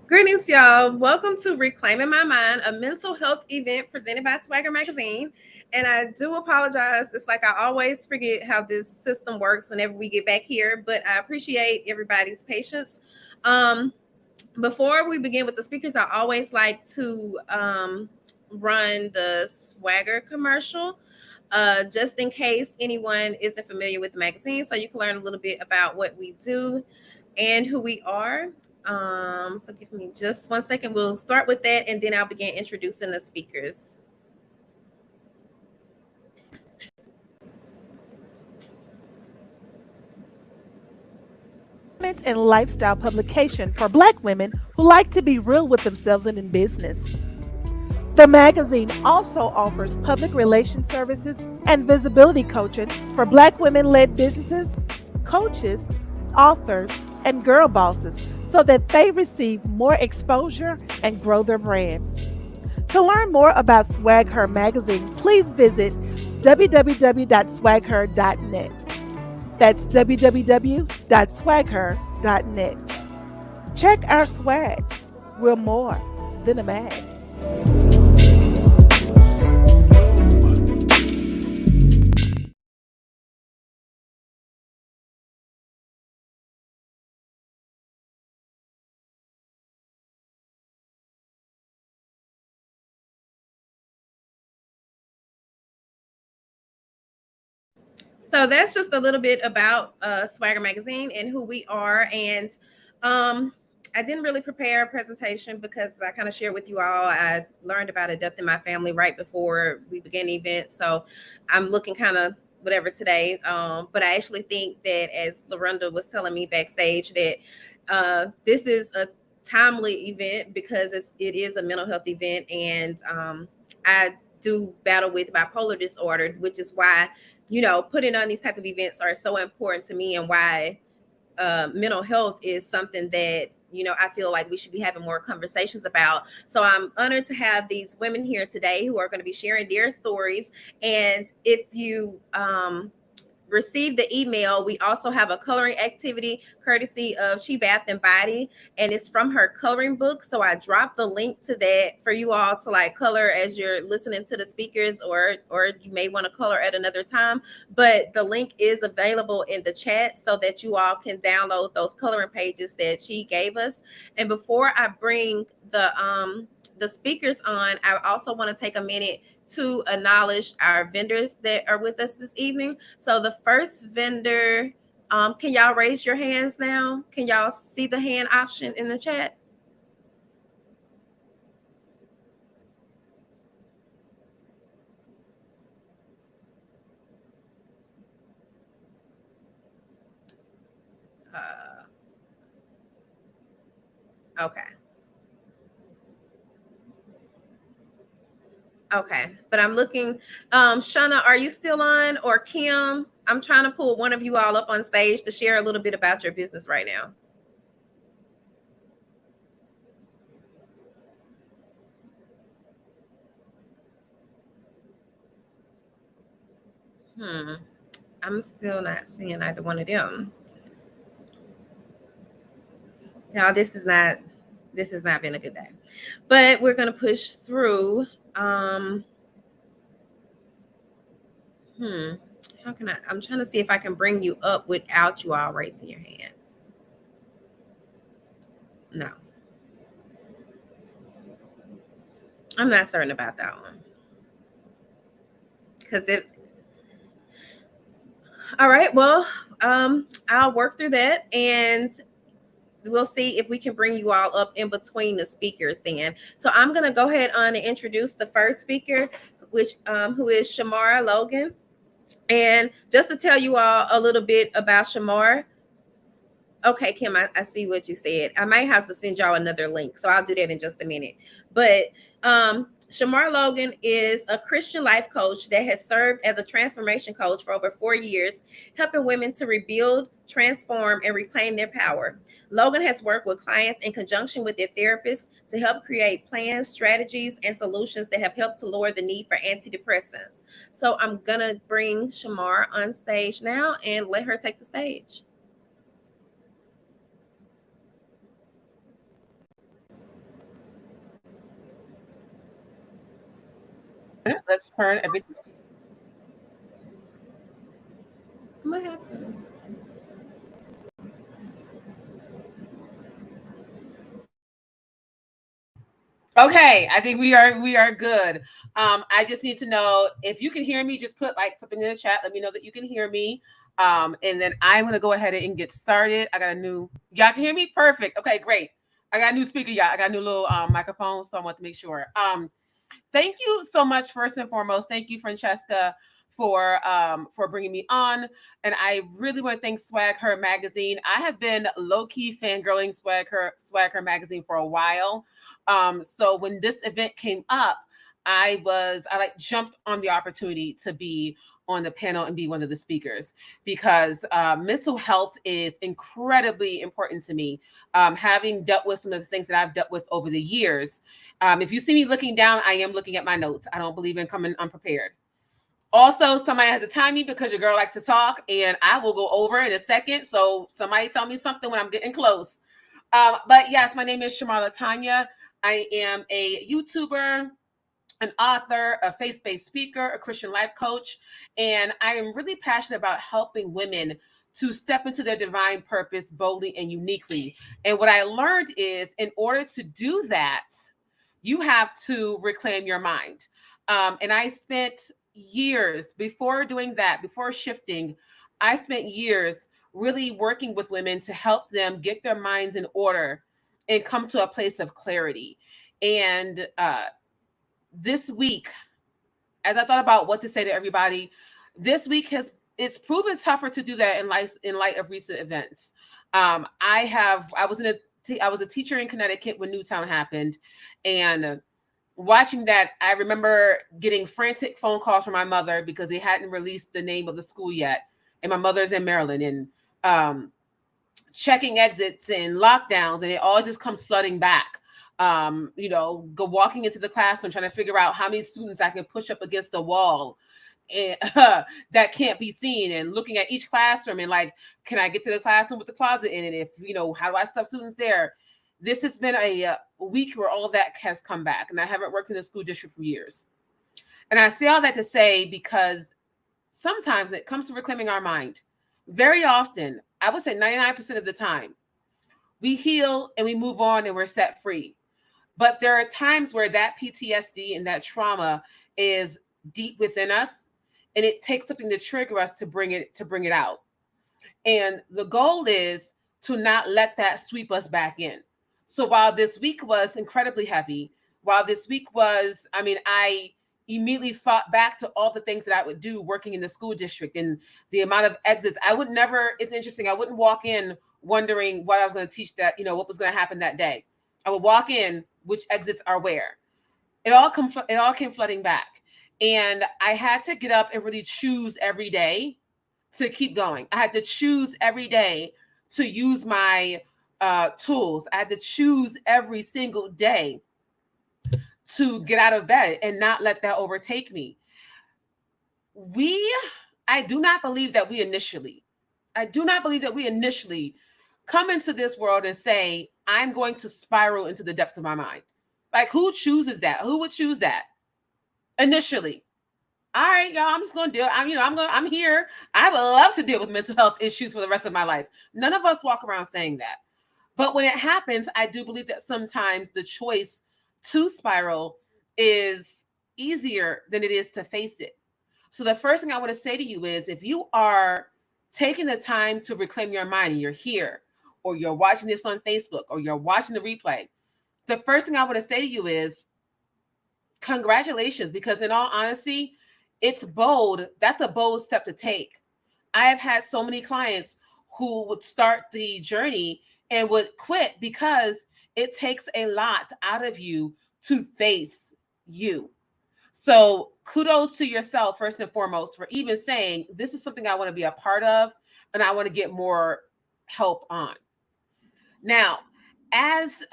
Greetings, y'all. Welcome to Reclaiming My Mind, a mental health event presented by Swagger Magazine. And I do apologize. It's like I always forget how this system works whenever we get back here, but I appreciate everybody's patience. Um, Before we begin with the speakers, I always like to run the Swagger commercial. Just in case anyone isn't familiar with the magazine, so you can learn a little bit about what we do and who we are. So give me just 1 second. We'll start with that, and then I'll begin introducing the speakers. And lifestyle publication for Black women who like to be real with themselves and in business. The magazine also offers public relations services and visibility coaching for Black women led businesses, coaches, authors, and girl bosses so that they receive more exposure and grow their brands. To learn more about Swag Her magazine, please visit www.swagher.net. That's www.swagher.net. Check our swag. We're more than a mag. So that's just a little bit about Swagger Magazine and who we are. And um, I didn't really prepare a presentation because I kind of shared with you all. I learned about a death in my family right before we began the event. So I'm looking kind of whatever today. But I actually think that, as Lorinda was telling me backstage, that this is a timely event because it is a mental health event. And I do battle with bipolar disorder, which is why putting on these type of events are so important to me, and why mental health is something that I feel like we should be having more conversations about. So I'm honored to have these women here today who are going to be sharing their stories. And if you received the email, we also have a coloring activity courtesy of She Bath and Body, and it's from her coloring book. So I dropped the link to that for you all to like color as you're listening to the speakers, or you may want to color at another time. But the link is available in the chat so that you all can download those coloring pages that she gave us. And before I bring the speakers on, I also want to take a minute to acknowledge our vendors that are with us this evening. So the first vendor, can y'all raise your hands now? Can y'all see the hand option in the chat? Uh, okay. Okay. But I'm looking, Shauna, are you still on? Or Kim? I'm trying to pull one of you all up on stage to share a little bit about your business right now. Hmm. I'm still not seeing either one of them. Now this has not been a good day. But we're gonna push through. Um hmm. How can I'm trying to see if I can bring you up without you all raising your hand. No, I'm not certain about that one. Because it All right, well, I'll work through that, and we'll see if we can bring you all up in between the speakers then. So I'm gonna go ahead on and introduce the first speaker, which who is Shamara Logan. And just to tell you all a little bit about Shamar. Okay, Kim, I see what you said. I might have to send y'all another link, so I'll do that in just a minute. But Shamar Logan is a Christian life coach that has served as a transformation coach for over 4 years, helping women to rebuild, transform, and reclaim their power. Logan has worked with clients in conjunction with their therapists to help create plans, strategies, and solutions that have helped to lower the need for antidepressants. So I'm gonna bring Shamar on stage now and let her take the stage. let's turn everything. What happened? Okay, I think we are good. I just need to know if you can hear me. Just put like something in the chat. Let me know that you can hear me. And then I'm gonna go ahead and get started. I got a new. Y'all can hear me? Perfect. Okay, great. I got a new speaker, y'all. I got a new little microphone, so I want to make sure. Thank you so much. First and foremost, thank you, Francesca, for bringing me on. And I really want to thank Swag Her Magazine. I have been low-key fangirling Swag Her Magazine for a while. So when this event came up, I like jumped on the opportunity to be on the panel and be one of the speakers because mental health is incredibly important to me. Having dealt with some of the things that I've dealt with over the years. If you see me looking down, I am looking at my notes. I don't believe in coming unprepared. Also, somebody has to time me because your girl likes to talk and I will go over in a second. So somebody tell me something when I'm getting close. But yes, my name is Shamar Latanya. I am a YouTuber, an author, a faith-based speaker, a Christian life coach, and I am really passionate about helping women to step into their divine purpose boldly and uniquely. And what I learned is in order to do that, you have to reclaim your mind. And I spent years before doing that, before shifting, I spent years really working with women to help them get their minds in order and come to a place of clarity. And this week, as I thought about what to say to everybody, this week it's proven tougher to do that in light of recent events. I was a teacher in Connecticut when Newtown happened, and watching that, I remember getting frantic phone calls from my mother because they hadn't released the name of the school yet, and my mother's in Maryland, and checking exits and lockdowns, and it all just comes flooding back. Go walking into the classroom trying to figure out how many students I can push up against the wall and, that can't be seen, and looking at each classroom and like, can I get to the classroom with the closet in it? If how do I stuff students there? This has been a week where all of that has come back, and I haven't worked in the school district for years. And I say all that to say because sometimes when it comes to reclaiming our mind, very often, I would say 99% of the time, we heal and we move on and we're set free. But there are times where that PTSD and that trauma is deep within us, and it takes something to trigger us to bring it out. And the goal is to not let that sweep us back in. So while this week was incredibly heavy, I immediately thought back to all the things that I would do working in the school district and the amount of exits. It's interesting. I wouldn't walk in wondering what I was going to teach what was going to happen that day. I would walk in, which exits are where. It all came flooding back. And I had to get up and really choose every day to keep going. I had to choose every day to use my tools. I had to choose every single day to get out of bed and not let that overtake me. I do not believe that we initially come into this world and say, I'm going to spiral into the depths of my mind. Like, who chooses that? Who would choose that initially? All right, y'all, I'm just going to deal. I'm here. I would love to deal with mental health issues for the rest of my life. None of us walk around saying that. But when it happens, I do believe that sometimes the choice to spiral is easier than it is to face it. So the first thing I want to say to you is, if you are taking the time to reclaim your mind and you're here, or you're watching this on Facebook, or you're watching the replay, the first thing I want to say to you is congratulations, because in all honesty, it's bold. That's a bold step to take. I have had so many clients who would start the journey and would quit because it takes a lot out of you to face you. So kudos to yourself, first and foremost, for even saying, this is something I want to be a part of and I want to get more help on. Now, as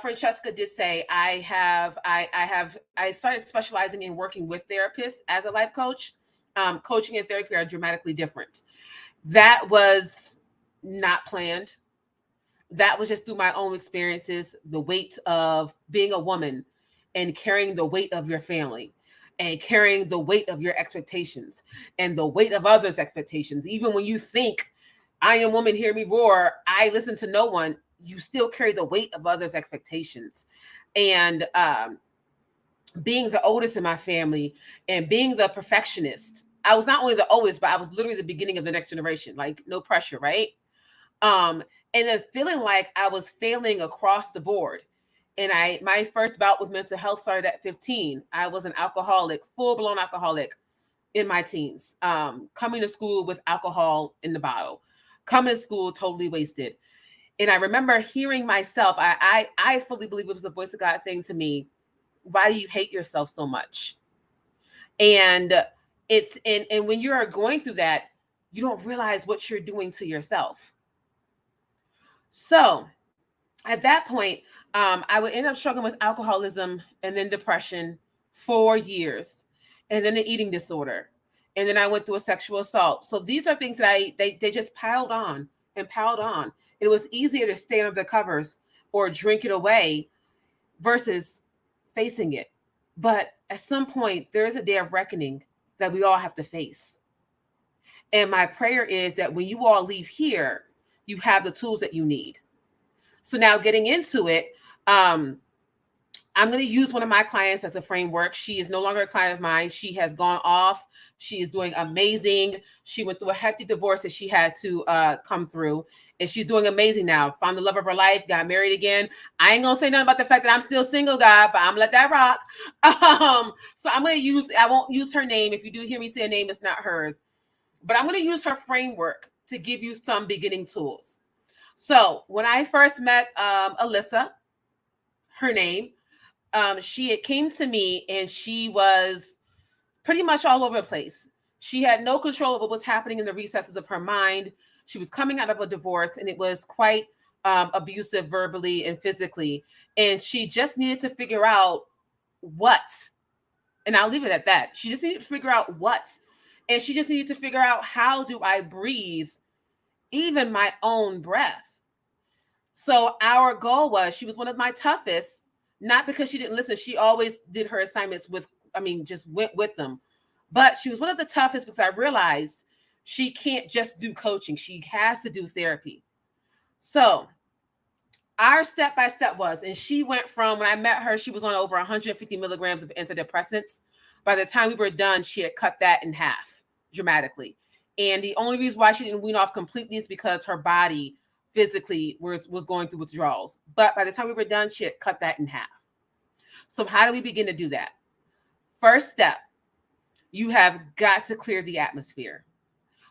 Francesca did say, I started specializing in working with therapists as a life coach. Coaching and therapy are dramatically different. That was not planned. That was just through my own experiences, the weight of being a woman and carrying the weight of your family and carrying the weight of your expectations and the weight of others' expectations. Even when you think, I am woman, hear me roar, I listen to no one, you still carry the weight of others' expectations. And being the oldest in my family and being the perfectionist, I was not only the oldest, but I was literally the beginning of the next generation, like no pressure, right? And then feeling like I was failing across the board. And my first bout with mental health started at 15. I was an alcoholic, full-blown alcoholic in my teens, coming to school with alcohol in the bottle, coming to school totally wasted. And I remember hearing myself, I fully believe it was the voice of God saying to me, why do you hate yourself so much? And and when you are going through that, you don't realize what you're doing to yourself. So at that point, I would end up struggling with alcoholism and then depression for years, and then an eating disorder. And then I went through a sexual assault. So these are things that they just piled on and piled on. It was easier to stay under the covers or drink it away versus facing it. But at some point, there is a day of reckoning that we all have to face. And my prayer is that when you all leave here, you have the tools that you need. So now getting into it, I'm going to use one of my clients as a framework. She is no longer a client of mine. She has gone off. She is doing amazing. She went through a hefty divorce that she had to come through. And she's doing amazing now. Found the love of her life, got married again. I ain't going to say nothing about the fact that I'm still single, God, but I'm going to let that rock. So I'm going to I won't use her name. If you do hear me say a name, it's not hers. But I'm going to use her framework to give you some beginning tools. So when I first met Alyssa, her name, she came to me and she was pretty much all over the place. She had no control of what was happening in the recesses of her mind. She was coming out of a divorce and it was quite abusive verbally and physically. And she just needed to figure out what. And I'll leave it at that. She just needed to figure out what. And she just needed to figure out, how do I breathe even my own breath? So our goal was, she was one of my toughest, not because she didn't listen. She always did her assignments just went with them. But she was one of the toughest because I realized she can't just do coaching. She has to do therapy. So our step-by-step was, and she went from, when I met her, she was on over 150 milligrams of antidepressants. By the time we were done, she had cut that in half dramatically. And the only reason why she didn't wean off completely is because her body physically was going through withdrawals. But by the time we were done, she had cut that in half. So how do we begin to do that? First step, you have got to clear the atmosphere.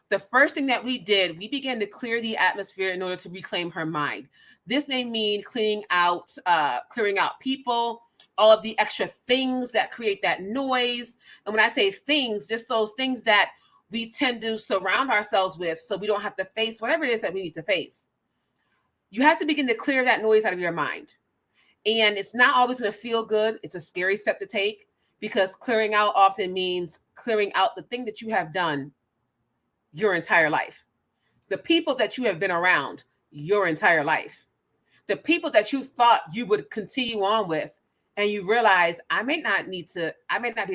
The first thing that we did, we began to clear the atmosphere in order to reclaim her mind. This may mean clearing out people, all of the extra things that create that noise. And when I say things, just those things that we tend to surround ourselves with so we don't have to face whatever it is that we need to face. You have to begin to clear that noise out of your mind. And it's not always going to feel good. It's a scary step to take, because clearing out often means clearing out the thing that you have done your entire life. The people that you have been around your entire life. The people that you thought you would continue on with, and you realize, I may not be able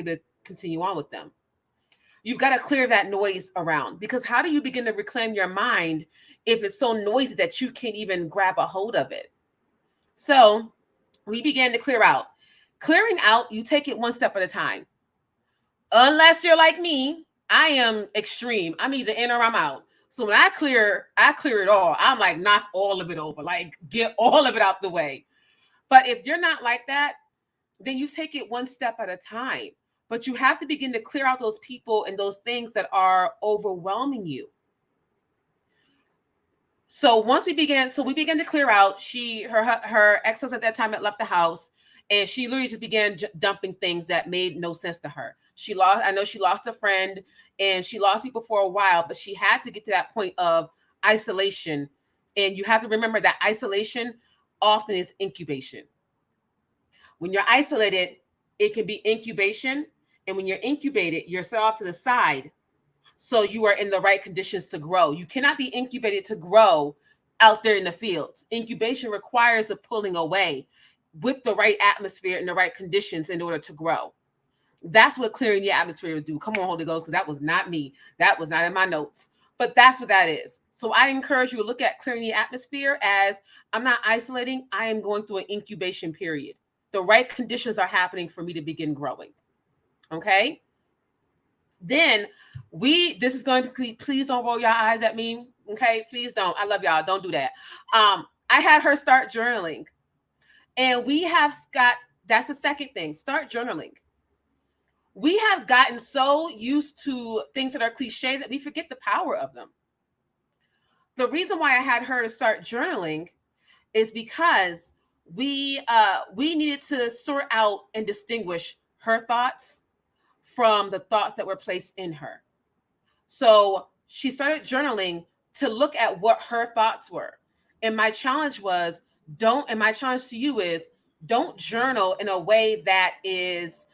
to continue on with them. You've got to clear that noise around, because how do you begin to reclaim your mind if it's so noisy that you can't even grab a hold of it? So we began to clear out. Clearing out, you take it one step at a time. Unless you're like me, I am extreme. I'm either in or I'm out. So when I clear it all. I'm like, knock all of it over, like get all of it out the way. But if you're not like that, then you take it one step at a time. But you have to begin to clear out those people and those things that are overwhelming you. So we began to clear out. Her ex-husband at that time had left the house, and she literally just began dumping things that made no sense to her. I know she lost a friend, and she lost people for a while, but she had to get to that point of isolation. And you have to remember that isolation often is incubation. When you're isolated, it can be incubation. And when you're incubated, you're set off to the side. So you are in the right conditions to grow. You cannot be incubated to grow out there in the fields. Incubation requires a pulling away. with the right atmosphere and the right conditions in order to grow. That's what clearing the atmosphere would do. Come on, Holy Ghost, because that was not me. That was not in my notes. But that's what that is. So I encourage you to look at clearing the atmosphere as I'm not isolating. I am going through an incubation period. The right conditions are happening for me to begin growing. Okay? Then this is going to be, please don't roll your eyes at me. Okay? Please don't. I love y'all. Don't do that. I had her start journaling. And that's the second thing. Start journaling. We have gotten so used to things that are cliche that we forget the power of them. The reason why I had her to start journaling is because we needed to sort out and distinguish her thoughts from the thoughts that were placed in her. So she started journaling to look at what her thoughts were. And my challenge to you is don't journal in a way that is,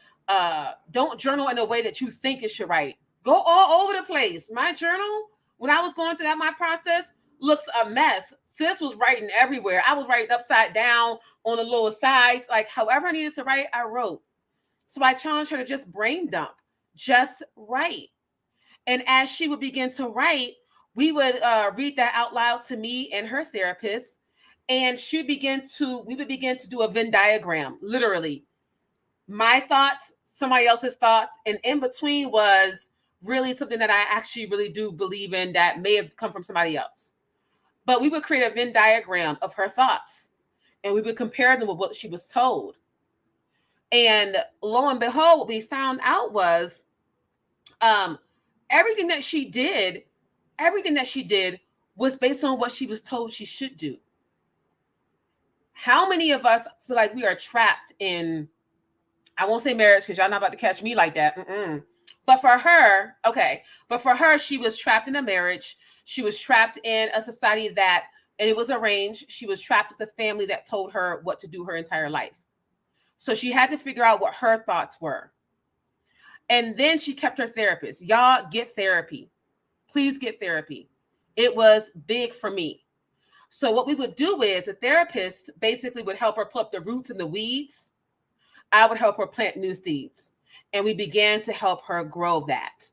don't journal in a way that you think it should write. Go all over the place. My journal, when I was going through my process, looks a mess. Sis was writing everywhere. I was writing upside down on the little sides. Like however I needed to write, I wrote. So I challenged her to just brain dump, just write. And as she would begin to write, we would read that out loud to me and her therapist. And we would begin to do a Venn diagram, literally. My thoughts, somebody else's thoughts, and in between was really something that I actually really do believe in that may have come from somebody else. But we would create a Venn diagram of her thoughts, and we would compare them with what she was told. And lo and behold, what we found out was everything that she did was based on what she was told she should do. How many of us feel like we are trapped in, I won't say marriage because y'all not about to catch me like that. But for her, she was trapped in a marriage. She was trapped in a society and it was arranged. She was trapped with a family that told her what to do her entire life. So she had to figure out what her thoughts were. And then she kept her therapist. Y'all get therapy. Please get therapy. It was big for me. So what we would do is a therapist basically would help her pull up the roots and the weeds. I would help her plant new seeds. And we began to help her grow that.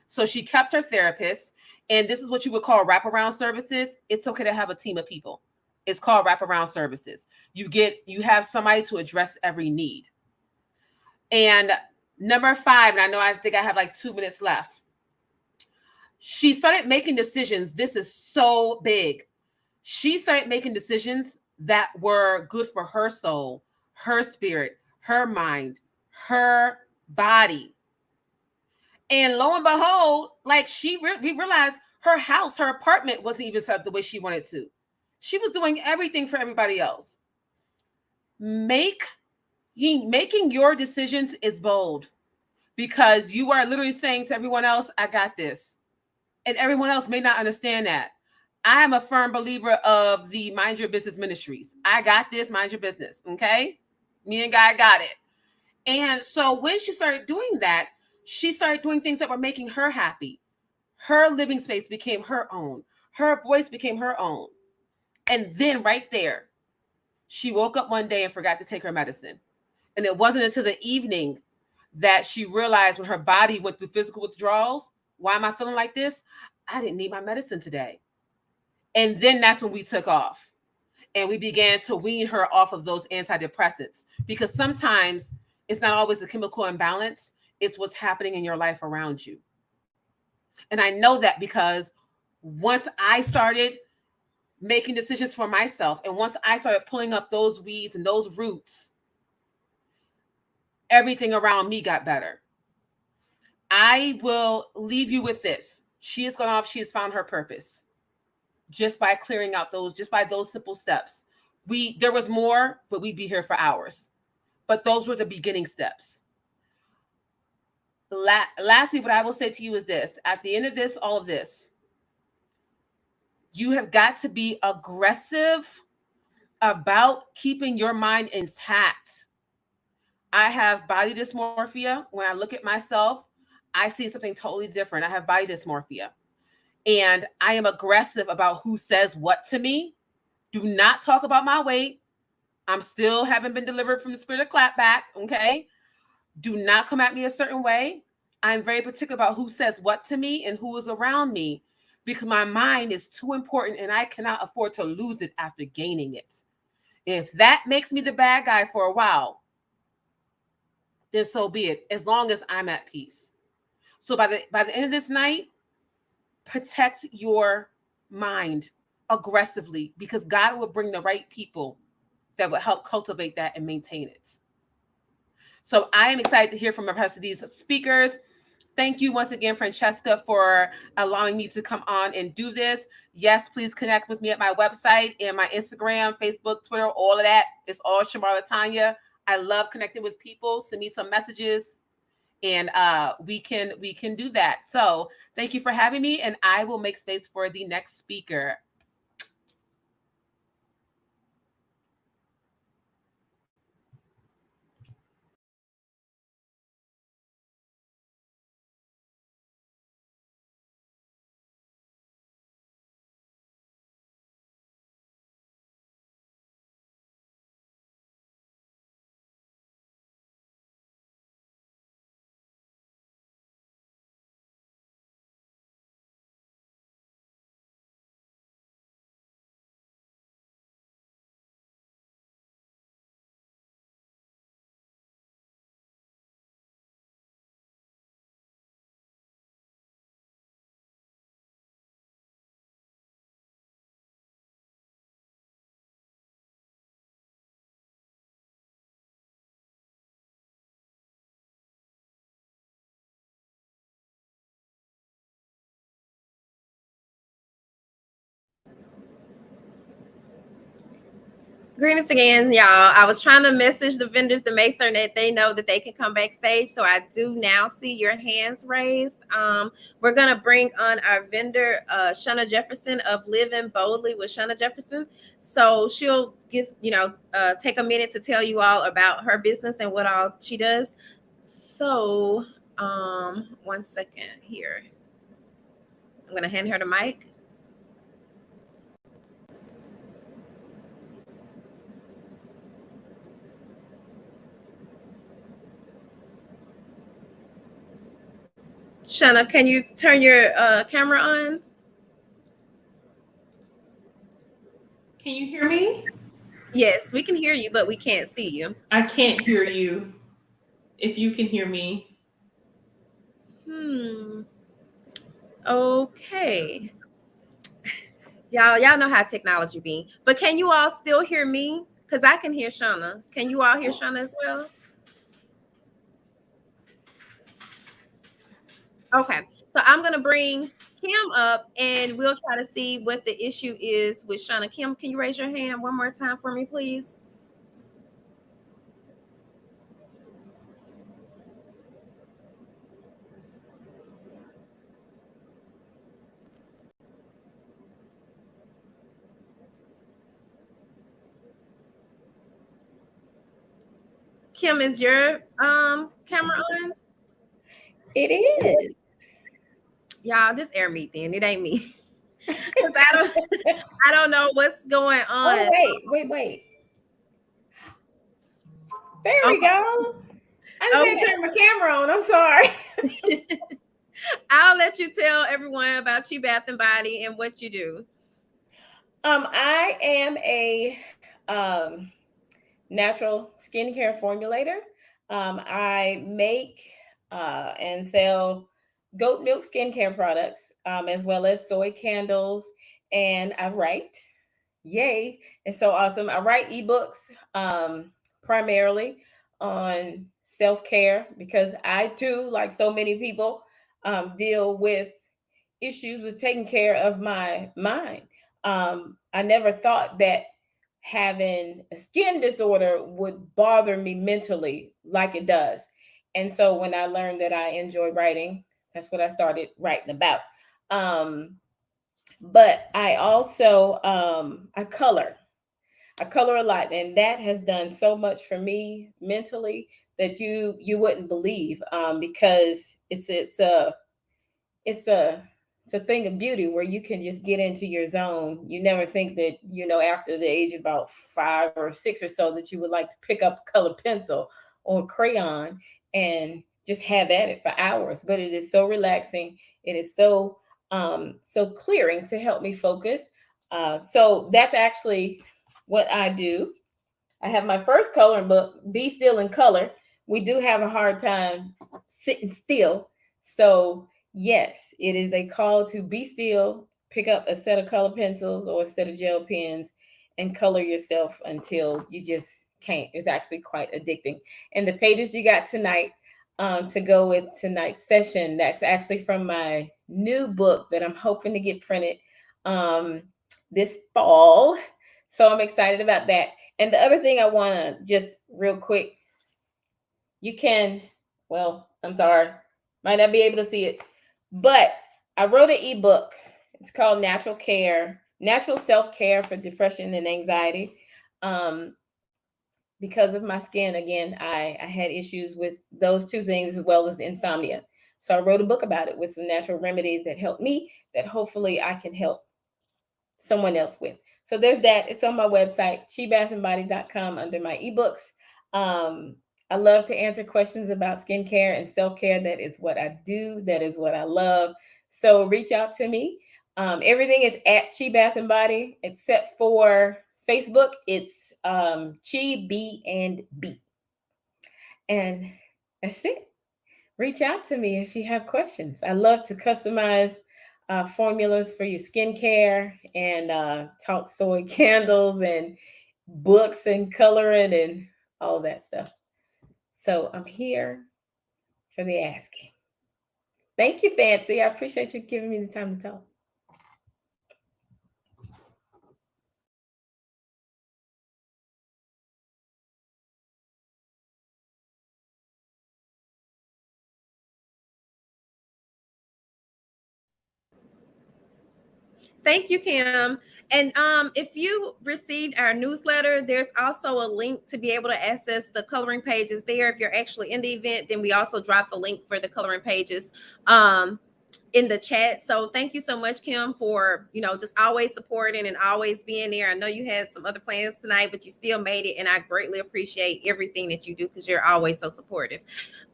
So she kept her therapist. And this is what you would call wraparound services. It's okay to have a team of people. It's called wraparound services. You have somebody to address every need. And number 5, and I think I have like 2 minutes left. She started making decisions. This is so big. She started making decisions that were good for her soul, her spirit, her mind, her body. And lo and behold, like we realized her house, her apartment wasn't even set up the way she wanted to. She was doing everything for everybody else. Making your decisions is bold because you are literally saying to everyone else, I got this. And everyone else may not understand that. I am a firm believer of the Mind Your Business Ministries. I got this, mind your business. Okay. Me and God got it. And so when she started doing that, she started doing things that were making her happy. Her living space became her own. Her voice became her own. And then right there, she woke up one day and forgot to take her medicine. And it wasn't until the evening that she realized when her body went through physical withdrawals, why am I feeling like this? I didn't need my medicine today. And then that's when we took off. And we began to wean her off of those antidepressants. Because sometimes it's not always a chemical imbalance. It's what's happening in your life around you. And I know that because once I started making decisions for myself, and once I started pulling up those weeds and those roots, everything around me got better. I will leave you with this. She has gone off. She has found her purpose just by clearing out just by those simple steps. There was more, but we'd be here for hours. But those were the beginning steps. Lastly, what I will say to you is this. At the end of this, all of this, you have got to be aggressive about keeping your mind intact. I have body dysmorphia. When I look at myself, I see something totally different. I have body dysmorphia. And I am aggressive about who says what to me. Do not talk about my weight. I'm still haven't been delivered from the spirit of clapback. Okay. Do not come at me a certain way. I'm very particular about who says what to me and who is around me, because my mind is too important and I cannot afford to lose it after gaining it. If that makes me the bad guy for a while, then so be it, as long as I'm at peace. So by the end of this night, protect your mind aggressively, because God will bring the right people that will help cultivate that and maintain it. So I am excited to hear from the rest of these speakers. Thank you once again, Francesca, for allowing me to come on and do this. Yes, please connect with me at my website and my Instagram, Facebook, Twitter, all of that. It's all Shamar Latanya. I love connecting with people. Send me some messages, and we can do that. So thank you for having me, and I will make space for the next speaker. Greetings again, y'all. I was trying to message the vendors to make certain that they know that they can come backstage. So I do now see your hands raised. We're going to bring on our vendor, Shana Jefferson of Living Boldly with Shana Jefferson. So she'll take a minute to tell you all about her business and what all she does. So 1 second here. I'm going to hand her the mic. Shana, can you turn your camera on? Can you hear me? Yes, we can hear you, but we can't see you. I can't hear you. If you can hear me. Okay. Y'all know how technology be. But can you all still hear me? Because I can hear Shana. Can you all hear Shana as well? Okay. So I'm going to bring Kim up and we'll try to see what the issue is with Shana. Kim, can you raise your hand one more time for me, please? Kim, is your camera on? It is. Y'all, this air meat then. It ain't me. Because I don't know what's going on. Oh, wait. There we go. I just had to turn my camera on. I'm sorry. I'll let you tell everyone about you, Bath and Body, and what you do. I am a natural skincare formulator. I make and sell goat milk skincare products, as well as soy candles, and I write. Yay! It's so awesome. I write ebooks primarily on self-care, because I too, like so many people, deal with issues with taking care of my mind. I never thought that having a skin disorder would bother me mentally like it does. And so when I learned that I enjoy writing, that's what I started writing about. But I also I color a lot, and that has done so much for me mentally that you wouldn't believe, because it's a it's a thing of beauty where you can just get into your zone. You never think that, after the age of about 5 or 6 or so, that you would like to pick up a colored pencil or crayon and just have at it for hours. But it is so relaxing. It is so clearing to help me focus. So that's actually what I do. I have my first coloring book, Be Still in Color. We do have a hard time sitting still. So, yes, it is a call to be still, pick up a set of color pencils or a set of gel pens, and color yourself until you just can't. It's actually quite addicting. And the pages you got tonight, to go with tonight's session, that's actually from my new book that I'm hoping to get printed this fall. So I'm excited about that. And the other thing I want to just real quick, you can, well, I'm sorry, might not be able to see it, but I wrote an ebook. It's called Natural Self-Care for Depression and Anxiety. Because of my skin, again, I had issues with those two things as well as insomnia. So I wrote a book about it with some natural remedies that help me, that hopefully I can help someone else with. So there's that. It's on my website, shebathandbody.com, under my ebooks. I love to answer questions about skincare and self-care. That is what I do. That is what I love. So reach out to me. Everything is at Chi Bath and Body, except for Facebook. It's Chi B and B. And that's it. Reach out to me if you have questions. I love to customize formulas for your skincare and talk soy candles and books and coloring and all that stuff. So I'm here for the asking. Thank you, Fancy. I appreciate you giving me the time to talk. Thank you, Kim. And if you received our newsletter, there's also a link to be able to access the coloring pages there. If you're actually in the event, then we also drop the link for the coloring pages in the chat. So thank you so much, Kim, for just always supporting and always being there. I know you had some other plans tonight, but you still made it, and I greatly appreciate everything that you do because you're always so supportive.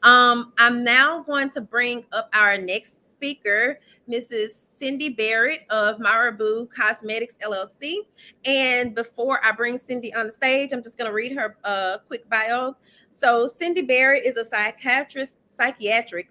I'm now going to bring up our next speaker, Mrs. Cindy Barrett of Marabou Cosmetics LLC. And before I bring Cindy on the stage, I'm just going to read her quick bio. So Cindy Barrett is a psychiatric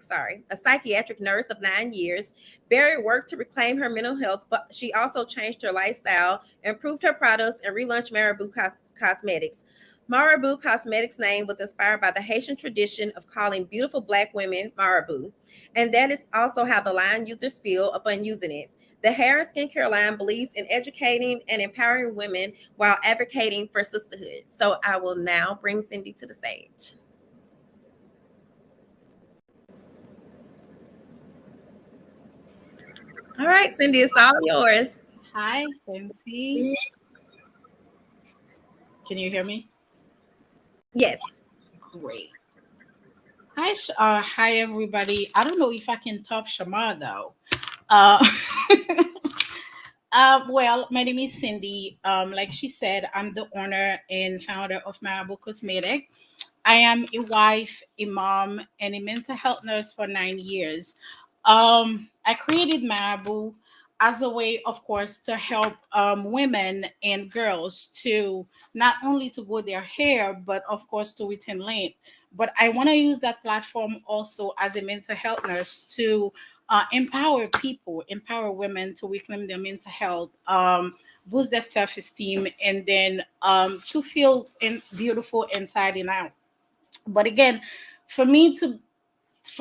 nurse of 9 years. Barrett worked to reclaim her mental health, but she also changed her lifestyle, improved her products, and relaunched Marabou Cosmetics. Marabou Cosmetics' name was inspired by the Haitian tradition of calling beautiful Black women Marabou. And that is also how the line users feel upon using it. The hair and skincare line believes in educating and empowering women while advocating for sisterhood. So I will now bring Cindy to the stage. All right, Cindy, it's all yours. Hi, Fancy. Can you hear me? Yes. Great. Hi, everybody. I don't know if I can top Shamar though. Well, my name is Cindy. Like she said, I'm the owner and founder of Marabou Cosmetic. I am a wife, a mom, and a mental health nurse for 9 years. I created Marabou as a way, of course, to help women and girls to not only to grow their hair, but of course to retain length. But I want to use that platform also as a mental health nurse to empower people, empower women to reclaim their mental health, boost their self-esteem, and then to feel beautiful inside and out. But again, for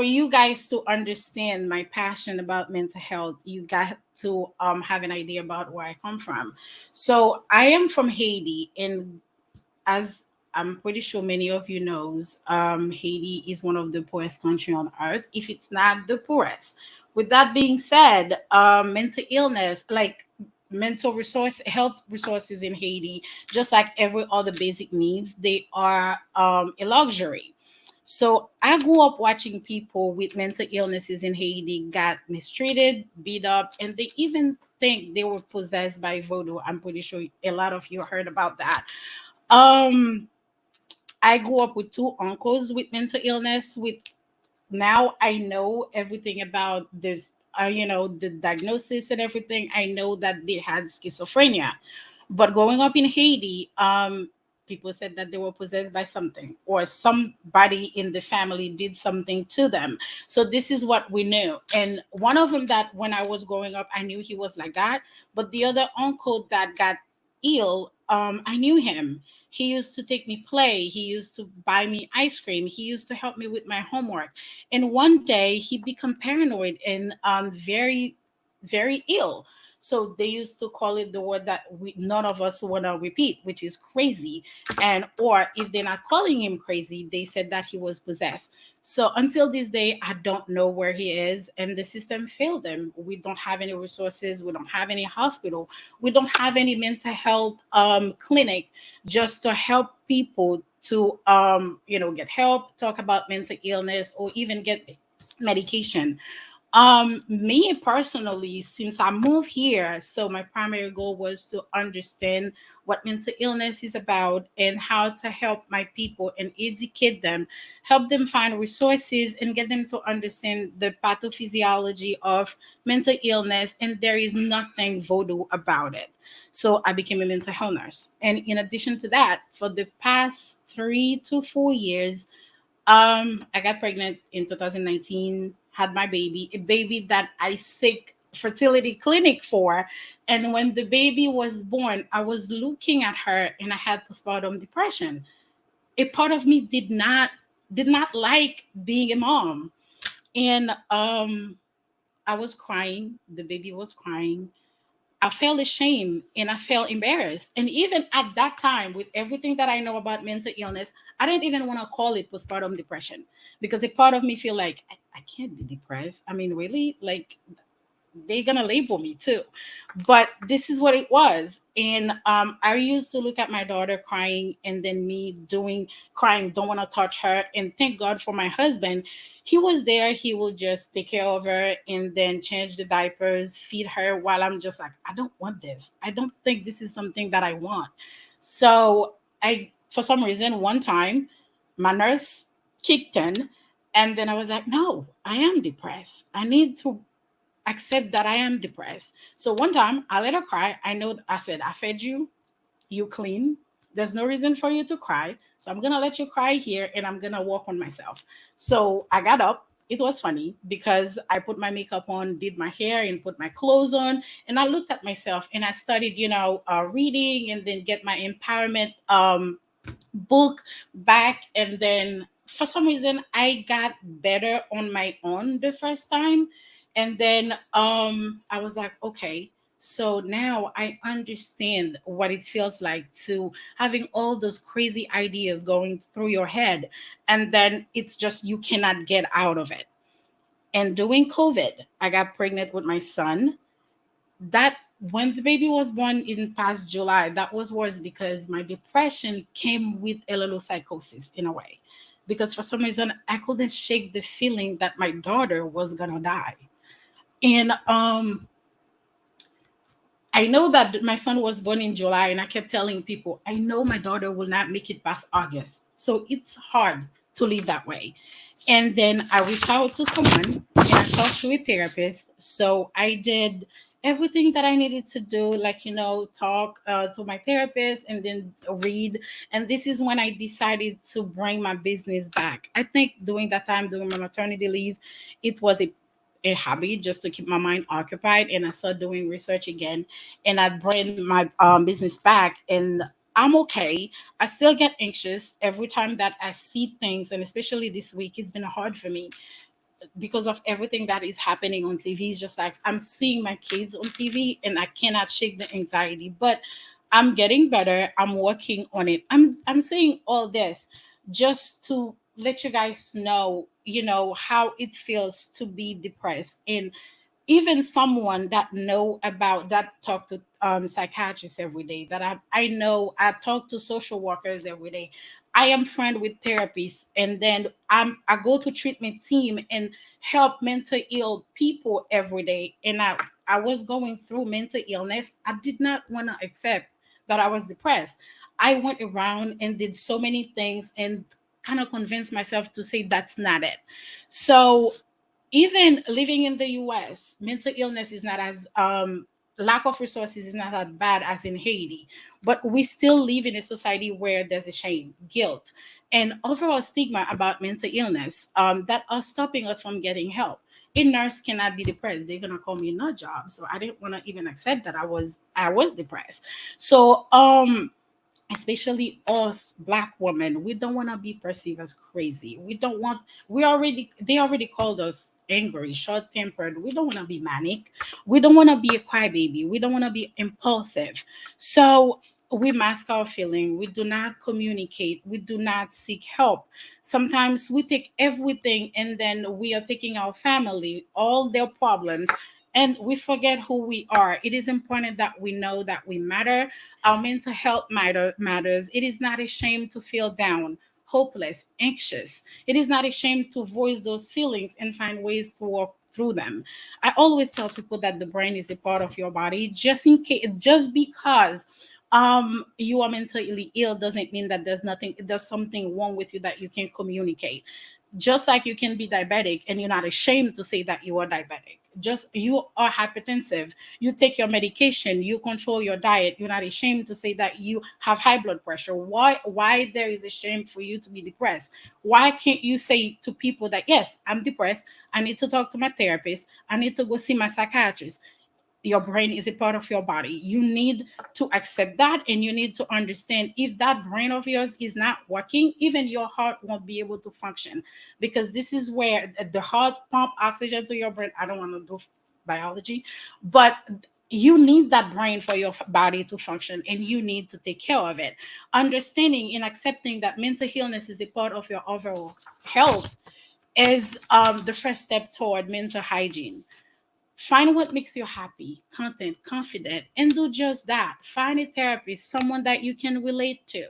you guys to understand my passion about mental health, you got to have an idea about where I come from. So I am from Haiti, and as I'm pretty sure many of you knows, Haiti is one of the poorest countries on earth, if it's not the poorest. With that being said, mental illness, like health resources in Haiti, just like every other basic needs, they are a luxury. So I grew up watching people with mental illnesses in Haiti got mistreated, beat up, and they even think they were possessed by voodoo. I'm pretty sure a lot of you heard about that. Um, I grew up with two uncles with mental illness. With now I know everything about this, the diagnosis and everything. I know that they had schizophrenia. But growing up in Haiti, people said that they were possessed by something, or somebody in the family did something to them. So this is what we knew. And one of them, that when I was growing up, I knew he was like that. But the other uncle that got ill, I knew him. He used to take me play. He used to buy me ice cream. He used to help me with my homework. And one day he became paranoid and very, very ill. So they used to call it the word that none of us want to repeat, which is crazy. And or if they're not calling him crazy, they said that he was possessed. So until this day, I don't know where he is, and the system failed them. We don't have any resources. We don't have any hospital. We don't have any mental health clinic just to help people to get help, talk about mental illness, or even get medication. Me personally, since I moved here, so my primary goal was to understand what mental illness is about and how to help my people and educate them, help them find resources and get them to understand the pathophysiology of mental illness. And there is nothing voodoo about it. So I became a mental health nurse. And in addition to that, for the past 3 to 4 years, I got pregnant in 2019, had my baby, a baby that I seek fertility clinic for. And when the baby was born, I was looking at her and I had postpartum depression. A part of me did not like being a mom. And I was crying, the baby was crying. I felt ashamed and I felt embarrassed. And even at that time, with everything that I know about mental illness, I didn't even want to call it postpartum depression, because a part of me feel like I can't be depressed. I mean, really, like they're gonna label me too. But this is what it was. And I used to look at my daughter crying, and then me doing crying, don't want to touch her. And thank God for my husband. He was there. He will just take care of her and then change the diapers, feed her, while I'm just like, I don't want this. I don't think this is something that I want. So I, for some reason, one time my nurse kicked in, and then I was like, no, I am depressed. I need to accept that I am depressed. So one time I let her cry. I know, I said, I fed you, you clean. There's no reason for you to cry. So I'm going to let you cry here and I'm going to work on myself. So I got up. It was funny because I put my makeup on, did my hair, and put my clothes on. And I looked at myself and I started, reading, and then get my empowerment book back. And then for some reason, I got better on my own the first time. And then I was like, okay, so now I understand what it feels like to having all those crazy ideas going through your head, and then it's just you cannot get out of it. And during COVID, I got pregnant with my son. That when the baby was born in past July, that was worse because my depression came with a little psychosis in a way. Because for some reason I couldn't shake the feeling that my daughter was gonna die. And I know that my son was born in July, and I kept telling people, I know my daughter will not make it past August. So it's hard to live that way. And then I reached out to someone and I talked to a therapist. So I did everything that I needed to do, like, talk to my therapist and then read. And this is when I decided to bring my business back. I think during that time, during my maternity leave, it was a hobby just to keep my mind occupied, and I started doing research again, and I bring my business back, and I'm okay. I still get anxious every time that I see things, and especially this week it's been hard for me because of everything that is happening on TV. It's just like I'm seeing my kids on TV and I cannot shake the anxiety, but I'm getting better. I'm working on it. I'm saying all this just to let you guys know, how it feels to be depressed. And even someone that know about that talk to psychiatrists every day, that I know I talk to social workers every day. I am friend with therapists, and then I go to treatment team and help mental ill people every day. And I was going through mental illness. I did not want to accept that I was depressed. I went around and did so many things and kind of convinced myself to say that's not it. So even living in the US, mental illness is not as lack of resources is not as bad as in Haiti, but we still live in a society where there's a shame, guilt, and overall stigma about mental illness that are stopping us from getting help. A nurse cannot be depressed; they're gonna call me a nut job. So I didn't want to even accept that I was depressed. So especially us black women, we don't want to be perceived as crazy. We don't want, they already called us angry, short-tempered. We don't want to be manic. We don't want to be a crybaby. We don't want to be impulsive. So we mask our feeling. We do not communicate. We do not seek help. Sometimes we take everything and then we are taking our family, all their problems, and we forget who we are. It is important that we know that we matter. Our mental health matters. It is not a shame to feel down, hopeless, anxious. It is not a shame to voice those feelings and find ways to work through them. I always tell people that the brain is a part of your body. Just in case, just because you are mentally ill doesn't mean that there's something wrong with you that you can communicate. Just like you can be diabetic and you're not ashamed to say that you are diabetic. Just you are hypertensive, you take your medication, you control your diet, you're not ashamed to say that you have high blood pressure. Why there is a shame for you to be depressed? Why can't you say to people that, yes, I'm depressed, I need to talk to my therapist, I need to go see my psychiatrist? Your brain is a part of your body. You need to accept that, and you need to understand if that brain of yours is not working, even your heart won't be able to function, because this is where the heart pump oxygen to your brain. I don't want to do biology, but you need that brain for your body to function, and you need to take care of it. Understanding and accepting that mental illness is a part of your overall health is the first step toward mental hygiene. Find what makes you happy, content, confident, and do just that. Find a therapist, someone that you can relate to,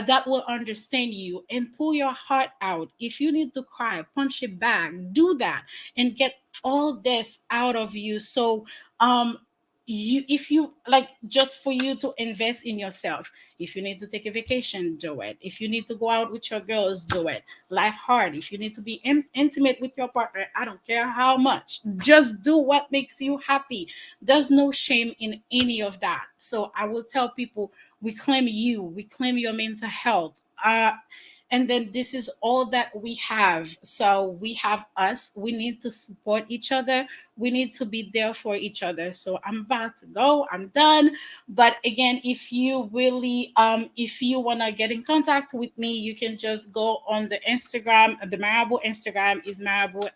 that will understand you and pull your heart out. If you need to cry, punch it back, do that and get all this out of you. So, if you like, just for you to invest in yourself. If you need to take a vacation, do it. If you need to go out with your girls, do it. Life hard. If you need to be intimate with your partner, I don't care how much, just do what makes you happy. There's no shame in any of that. So I will tell people, we claim you, we claim your mental health. And then this is all that we have. So we have us, we need to support each other, we need to be there for each other. So I'm about to go, I'm done. But again, if you really if you want to get in contact with me, you can just go on the Instagram. The Marabou Instagram is Marabou,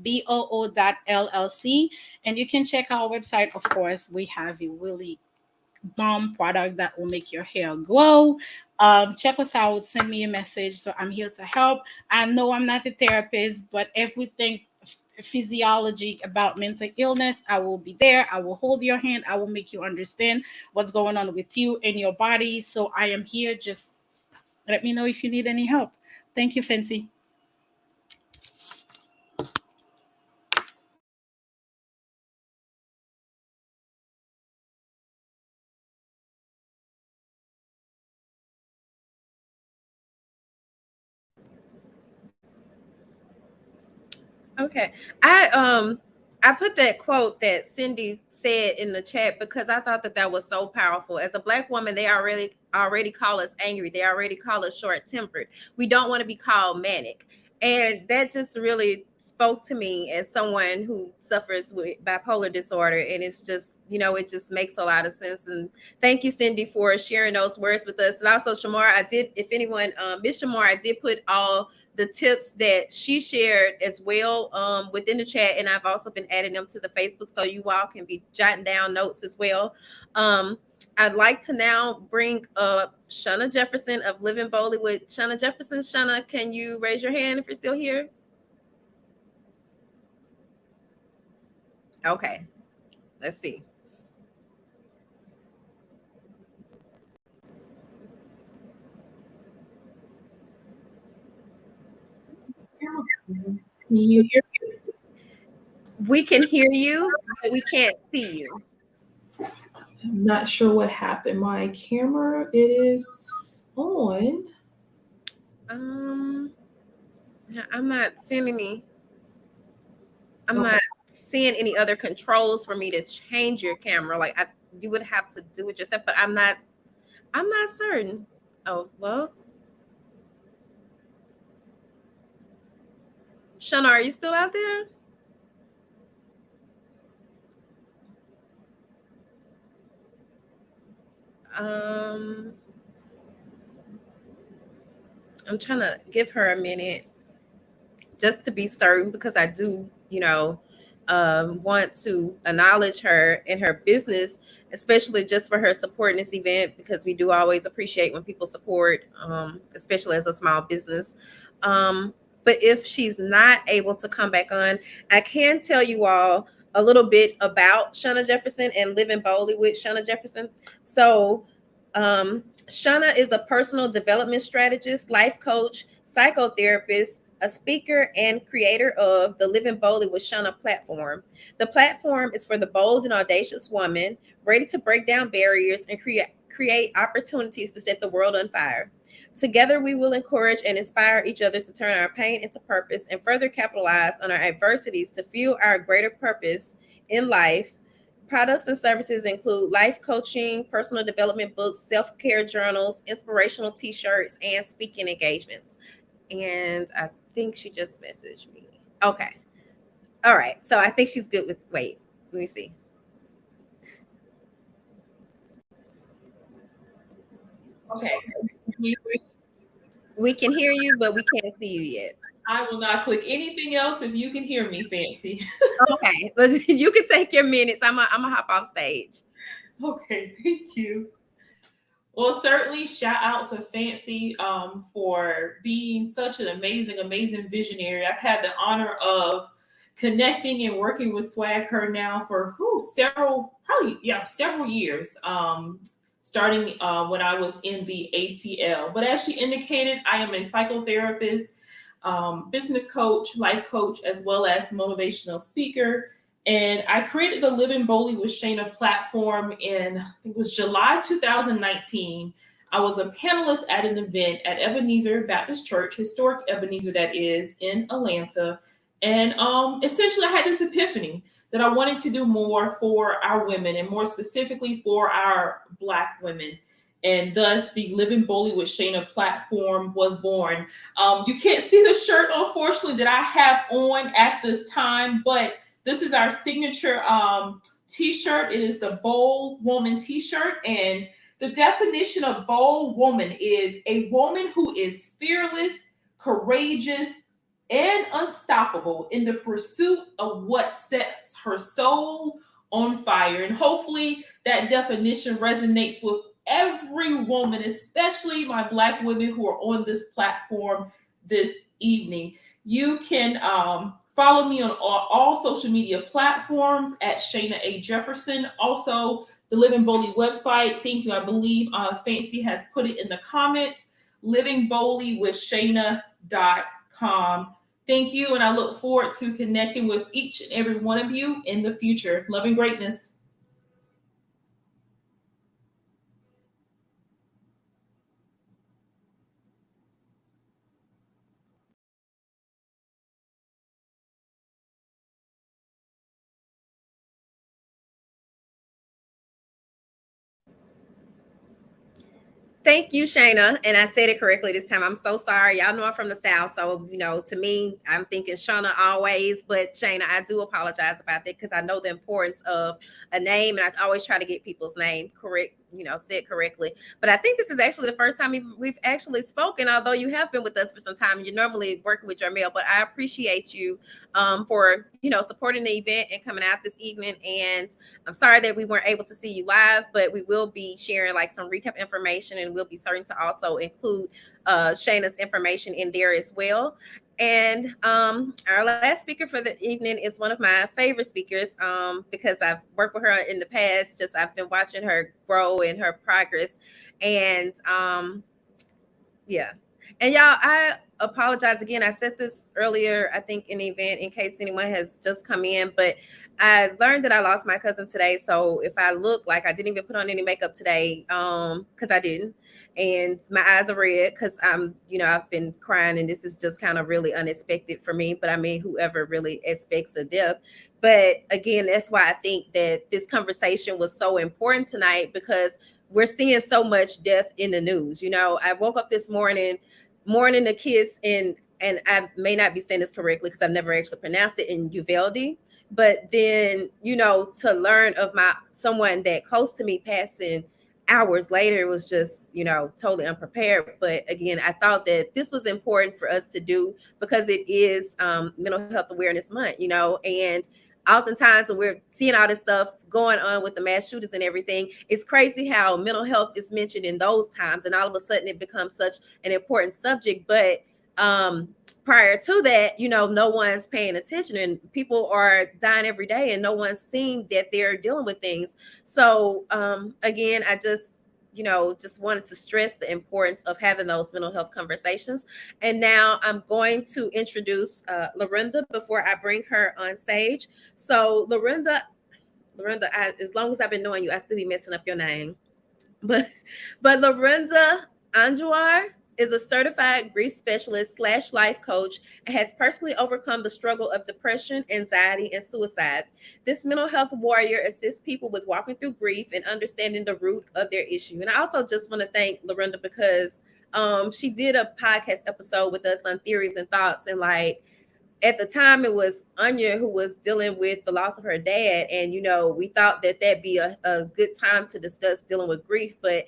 MARABOO.LLC. And you can check our website. Of course, we have a really bomb product that will make your hair glow. Check us out, send me a message. So I'm here to help. I know I'm not a therapist, but everything physiology about mental illness, I will be there. I will hold your hand. I will make you understand what's going on with you and your body. So I am here. Just let me know if you need any help. Thank you, Fancy. Okay. I put that quote that Cindy said in the chat because I thought that that was so powerful. As a black woman, they already call us angry. They already call us short-tempered. We don't want to be called manic. And that just really spoke to me as someone who suffers with bipolar disorder. And it's just, it just makes a lot of sense. And thank you, Cindy, for sharing those words with us. And also, Shamar, if anyone, Miss Shamar, I did put all the tips that she shared as well within the chat, and I've also been adding them to the Facebook, so you all can be jotting down notes as well. I'd like to now bring up Shana Jefferson of Living Boldly with Shana Jefferson. Shana, can you raise your hand if you're still here? Okay, let's see. You hear? We can hear you, but we can't see you. I'm not sure what happened. My camera, it is on. Um, I'm not seeing any. I'm Okay. not seeing any other controls for me to change your camera. Like you would have to do it yourself, but I'm not. I'm not certain. Oh well, Shana, are you still out there? Um, I'm trying to give her a minute just to be certain because I do, want to acknowledge her and her business, especially just for her support in this event because we do always appreciate when people support, especially as a small business. But if she's not able to come back on, I can tell you all a little bit about Shana Jefferson and Living Boldly with Shana Jefferson. So, Shana is a personal development strategist, life coach, psychotherapist, a speaker, and creator of the Living Boldly with Shana platform. The platform is for the bold and audacious woman ready to break down barriers and create opportunities to set the world on fire. Together, we will encourage and inspire each other to turn our pain into purpose and further capitalize on our adversities to fuel our greater purpose in life. Products and services include life coaching, personal development books, self care journals, inspirational t shirts, and speaking engagements. And I think she just messaged me. Okay. All right. So I think she's good with, wait, let me see. Okay. We can hear you, but we can't see you yet. I will not click anything else if you can hear me, Fancy. Okay. But you can take your minutes. I'm going to hop off stage. Okay, thank you. Well, certainly shout out to Fancy for being such an amazing visionary. I've had the honor of connecting and working with Swag Her now for several years. Starting when I was in the ATL. But as she indicated, I am a psychotherapist, business coach, life coach, as well as motivational speaker. And I created the Living Boldly with Shana platform in, I think it was July 2019. I was a panelist at an event at Ebenezer Baptist Church, historic Ebenezer that is in Atlanta. And essentially I had this epiphany that I wanted to do more for our women and more specifically for our Black women. And thus the Living Boldly with Shana platform was born. You can't see the shirt, unfortunately, that I have on at this time, but this is our signature t-shirt. It is the Bold Woman t-shirt. And the definition of bold woman is a woman who is fearless, courageous, and unstoppable in the pursuit of what sets her soul on fire. And hopefully that definition resonates with every woman, especially my Black women who are on this platform this evening. You can follow me on all social media platforms at Shana A. Jefferson. Also, the Living Boldly website. Thank you. I believe Fancy has put it in the comments. livingboldlywithshana.com. Thank you, and I look forward to connecting with each and every one of you in the future. Love and greatness. Thank you, Shana. And I said it correctly this time. I'm so sorry. Y'all know I'm from the South. So, to me, I'm thinking Shana always. But Shana, I do apologize about that because I know the importance of a name. And I always try to get people's name correct, said correctly. But I think this is actually the first time we've actually spoken, although you have been with us for some time. You're normally working with Jarmel. But I appreciate you for, supporting the event and coming out this evening. And I'm sorry that we weren't able to see you live, but we will be sharing like some recap information and we'll be certain to also include Shana's information in there as well. And our last speaker for the evening is one of my favorite speakers because I've worked with her in the past. Just I've been watching her grow and her progress. And yeah. And y'all, I apologize again. I said this earlier, I think, in the event in case anyone has just come in, but I learned that I lost my cousin today. So if I look like I didn't even put on any makeup today, because I didn't, and my eyes are red because I've been crying, and this is just kind of really unexpected for me. But I mean, whoever really expects a death. But again, that's why I think that this conversation was so important tonight, because we're seeing so much death in the news. I woke up this morning mourning the kiss and I may not be saying this correctly because I've never actually pronounced it, in Uvalde. But then, to learn of someone that close to me passing hours later was just, totally unprepared. But again, I thought that this was important for us to do because it is Mental Health Awareness Month, and oftentimes when we're seeing all this stuff going on with the mass shooters and everything, it's crazy how mental health is mentioned in those times, and all of a sudden it becomes such an important subject. But prior to that, no one's paying attention, and people are dying every day, and no one's seeing that they're dealing with things. So again, I just wanted to stress the importance of having those mental health conversations. And now I'm going to introduce Lorinda before I bring her on stage. So Lorinda, as long as I've been knowing you, I still be messing up your name. But Lorinda Anjuar is a certified grief specialist / life coach and has personally overcome the struggle of depression, anxiety, and suicide. This mental health warrior assists people with walking through grief and understanding the root of their issue. And I also just want to thank Lorinda because she did a podcast episode with us on theories and thoughts. And at the time, it was Anya who was dealing with the loss of her dad. And, we thought that that'd be a good time to discuss dealing with grief. But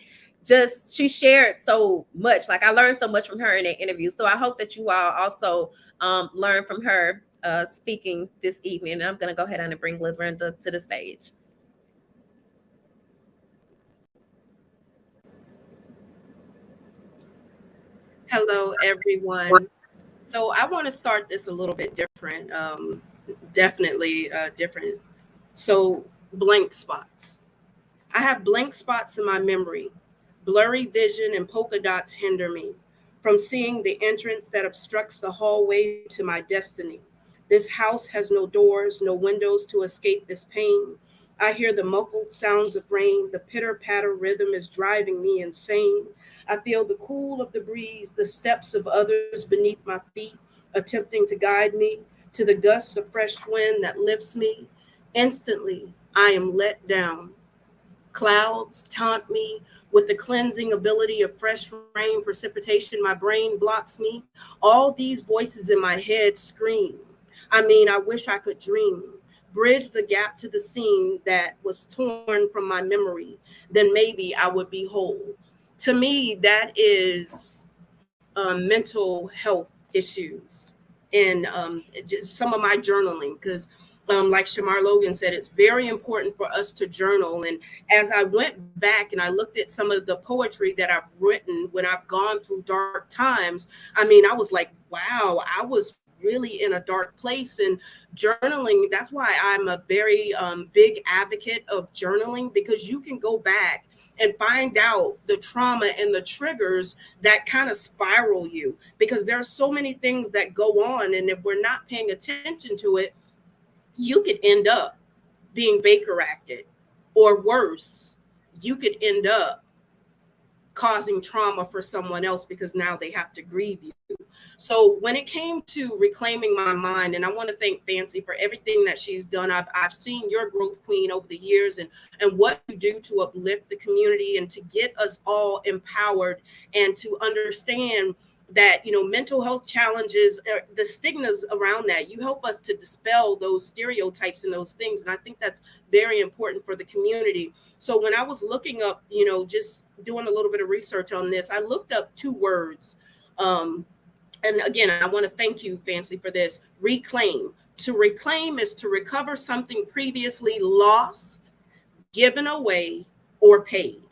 she shared so much. I learned so much from her in that interview. So I hope that you all also learn from her speaking this evening. And I'm going to go ahead and bring Lorinda to the stage. Hello, everyone. So I want to start this a little bit different, definitely different. So blank spots. I have blank spots in my memory. Blurry vision and polka dots hinder me from seeing the entrance that obstructs the hallway to my destiny. This house has no doors, no windows to escape this pain. I hear the muffled sounds of rain. The pitter-patter rhythm is driving me insane. I feel the cool of the breeze, the steps of others beneath my feet, attempting to guide me to the gust of fresh wind that lifts me. Instantly, I am let down. Clouds taunt me with the cleansing ability of fresh rain precipitation. My brain blocks me. All these voices in my head scream. I wish I could dream. Bridge the gap to the scene that was torn from my memory. Then maybe I would be whole. To me, that is mental health issues and just some of my journaling, because like Shamar Logan said, it's very important for us to journal. And as I went back and I looked at some of the poetry that I've written when I've gone through dark times, I was like, wow, I was really in a dark place. And journaling, that's why I'm a very big advocate of journaling, because you can go back and find out the trauma and the triggers that kind of spiral you, because there are so many things that go on. And if we're not paying attention to it, you could end up being Baker acted, or worse, you could end up causing trauma for someone else because now they have to grieve you. So when it came to reclaiming my mind, and I want to thank Fancy for everything that she's done. I've seen your growth, Queen, over the years, and what you do to uplift the community and to get us all empowered and to understand that, mental health challenges, the stigmas around that, you help us to dispel those stereotypes and those things. And I think that's very important for the community. So when I was looking up, just doing a little bit of research on this, I looked up two words. And again, I want to thank you, Fancy, for this. Reclaim. To reclaim is to recover something previously lost, given away, or paid.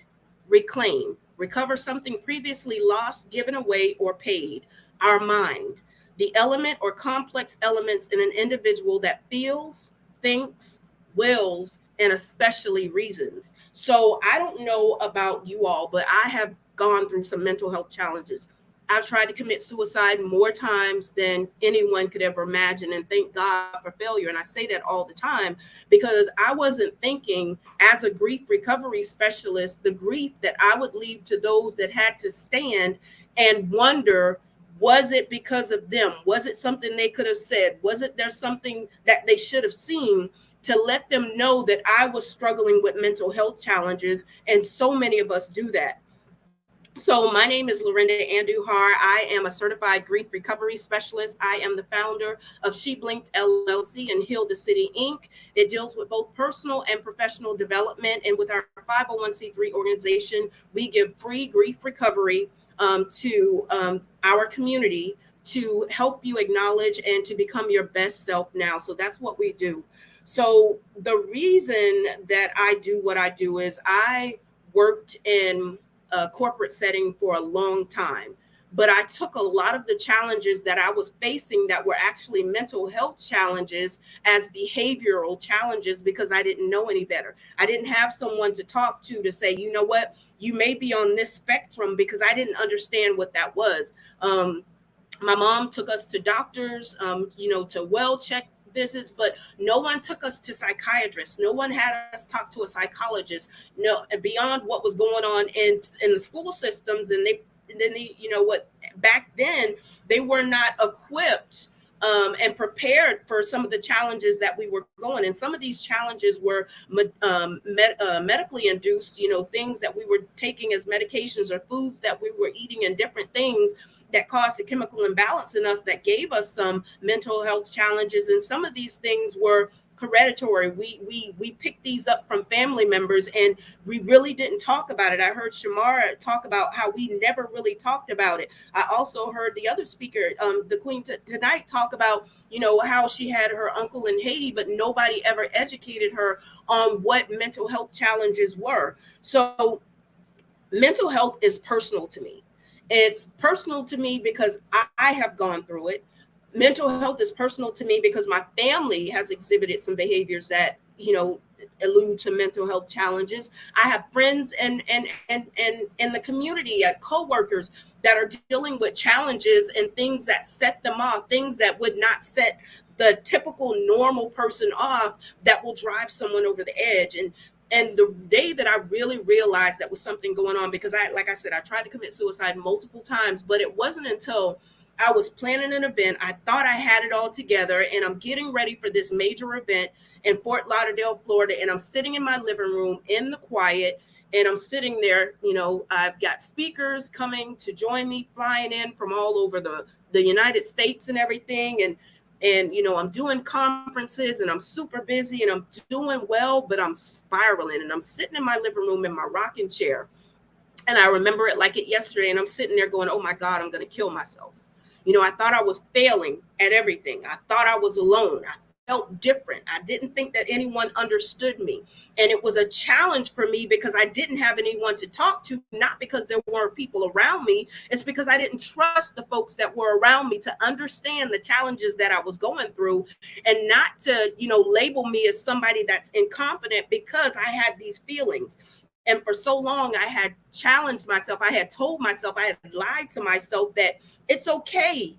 Reclaim. Recover something previously lost, given away, or paid. Our mind. the element or complex elements in an individual that feels, thinks, wills, and especially reasons. So I don't know about you all, but I have gone through some mental health challenges. I've tried to commit suicide more times than anyone could ever imagine, and thank God for failure. And I say that all the time because I wasn't thinking, as a grief recovery specialist, the grief that I would leave to those that had to stand and wonder, was it because of them? Was it something they could have said? Was it there something that they should have seen to let them know that I was struggling with mental health challenges? And so many of us do that. So my name is Lorinda Andujar. I am a certified grief recovery specialist. I am the founder of She Blinked LLC and Heal the City Inc. It deals with both personal and professional development. And with our 501c3 organization, we give free grief recovery to our community to help you acknowledge and to become your best self now. So that's what we do. So the reason that I do what I do is I worked in a corporate setting for a long time, but I took a lot of the challenges that I was facing that were actually mental health challenges as behavioral challenges because I didn't know any better. I didn't have someone to talk to say, you know what, you may be on this spectrum, because I didn't understand what that was. My mom took us to doctors, to well check visits, but no one took us to psychiatrists. No one had us talk to a psychologist. No, beyond what was going on in the school systems, and back then they were not equipped and prepared for some of the challenges that we were going. And some of these challenges were medically induced, things that we were taking as medications or foods that we were eating and different things that caused a chemical imbalance in us that gave us some mental health challenges. And some of these things were hereditary. We picked these up from family members, and we really didn't talk about it. I heard Shamara talk about how we never really talked about it. I also heard the other speaker, the Queen tonight, talk about, how she had her uncle in Haiti, but nobody ever educated her on what mental health challenges were. So mental health is personal to me. It's personal to me because I have gone through it. Mental health is personal to me because my family has exhibited some behaviors that, allude to mental health challenges. I have friends and in the community, coworkers that are dealing with challenges and things that set them off, things that would not set the typical normal person off, that will drive someone over the edge. And the day that I really realized that was something going on, because like I said, I tried to commit suicide multiple times, but it wasn't until I was planning an event. I thought I had it all together, and I'm getting ready for this major event in Fort Lauderdale, Florida. And I'm sitting in my living room in the quiet, and I'm sitting there, I've got speakers coming to join me, flying in from all over the United States and everything. And I'm doing conferences, and I'm super busy, and I'm doing well, but I'm spiraling, and I'm sitting in my living room in my rocking chair. And I remember it like it yesterday. And I'm sitting there going, oh my God, I'm going to kill myself. I thought I was failing at everything. I thought I was alone. I felt different. I didn't think that anyone understood me. And it was a challenge for me because I didn't have anyone to talk to, not because there weren't people around me. It's because I didn't trust the folks that were around me to understand the challenges that I was going through, and not to, label me as somebody that's incompetent because I had these feelings. And for so long, I had challenged myself. I had told myself, I had lied to myself that it's okay.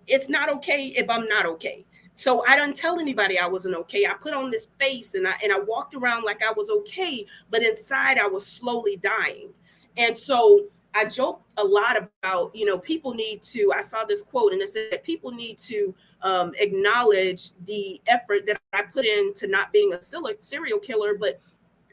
It's not okay if I'm not okay. So I didn't tell anybody I wasn't okay. I put on this face, and I walked around like I was okay, but inside I was slowly dying. And so I joke a lot about, people need to, I saw this quote, and it said, people need to acknowledge the effort that I put into not being a serial killer, but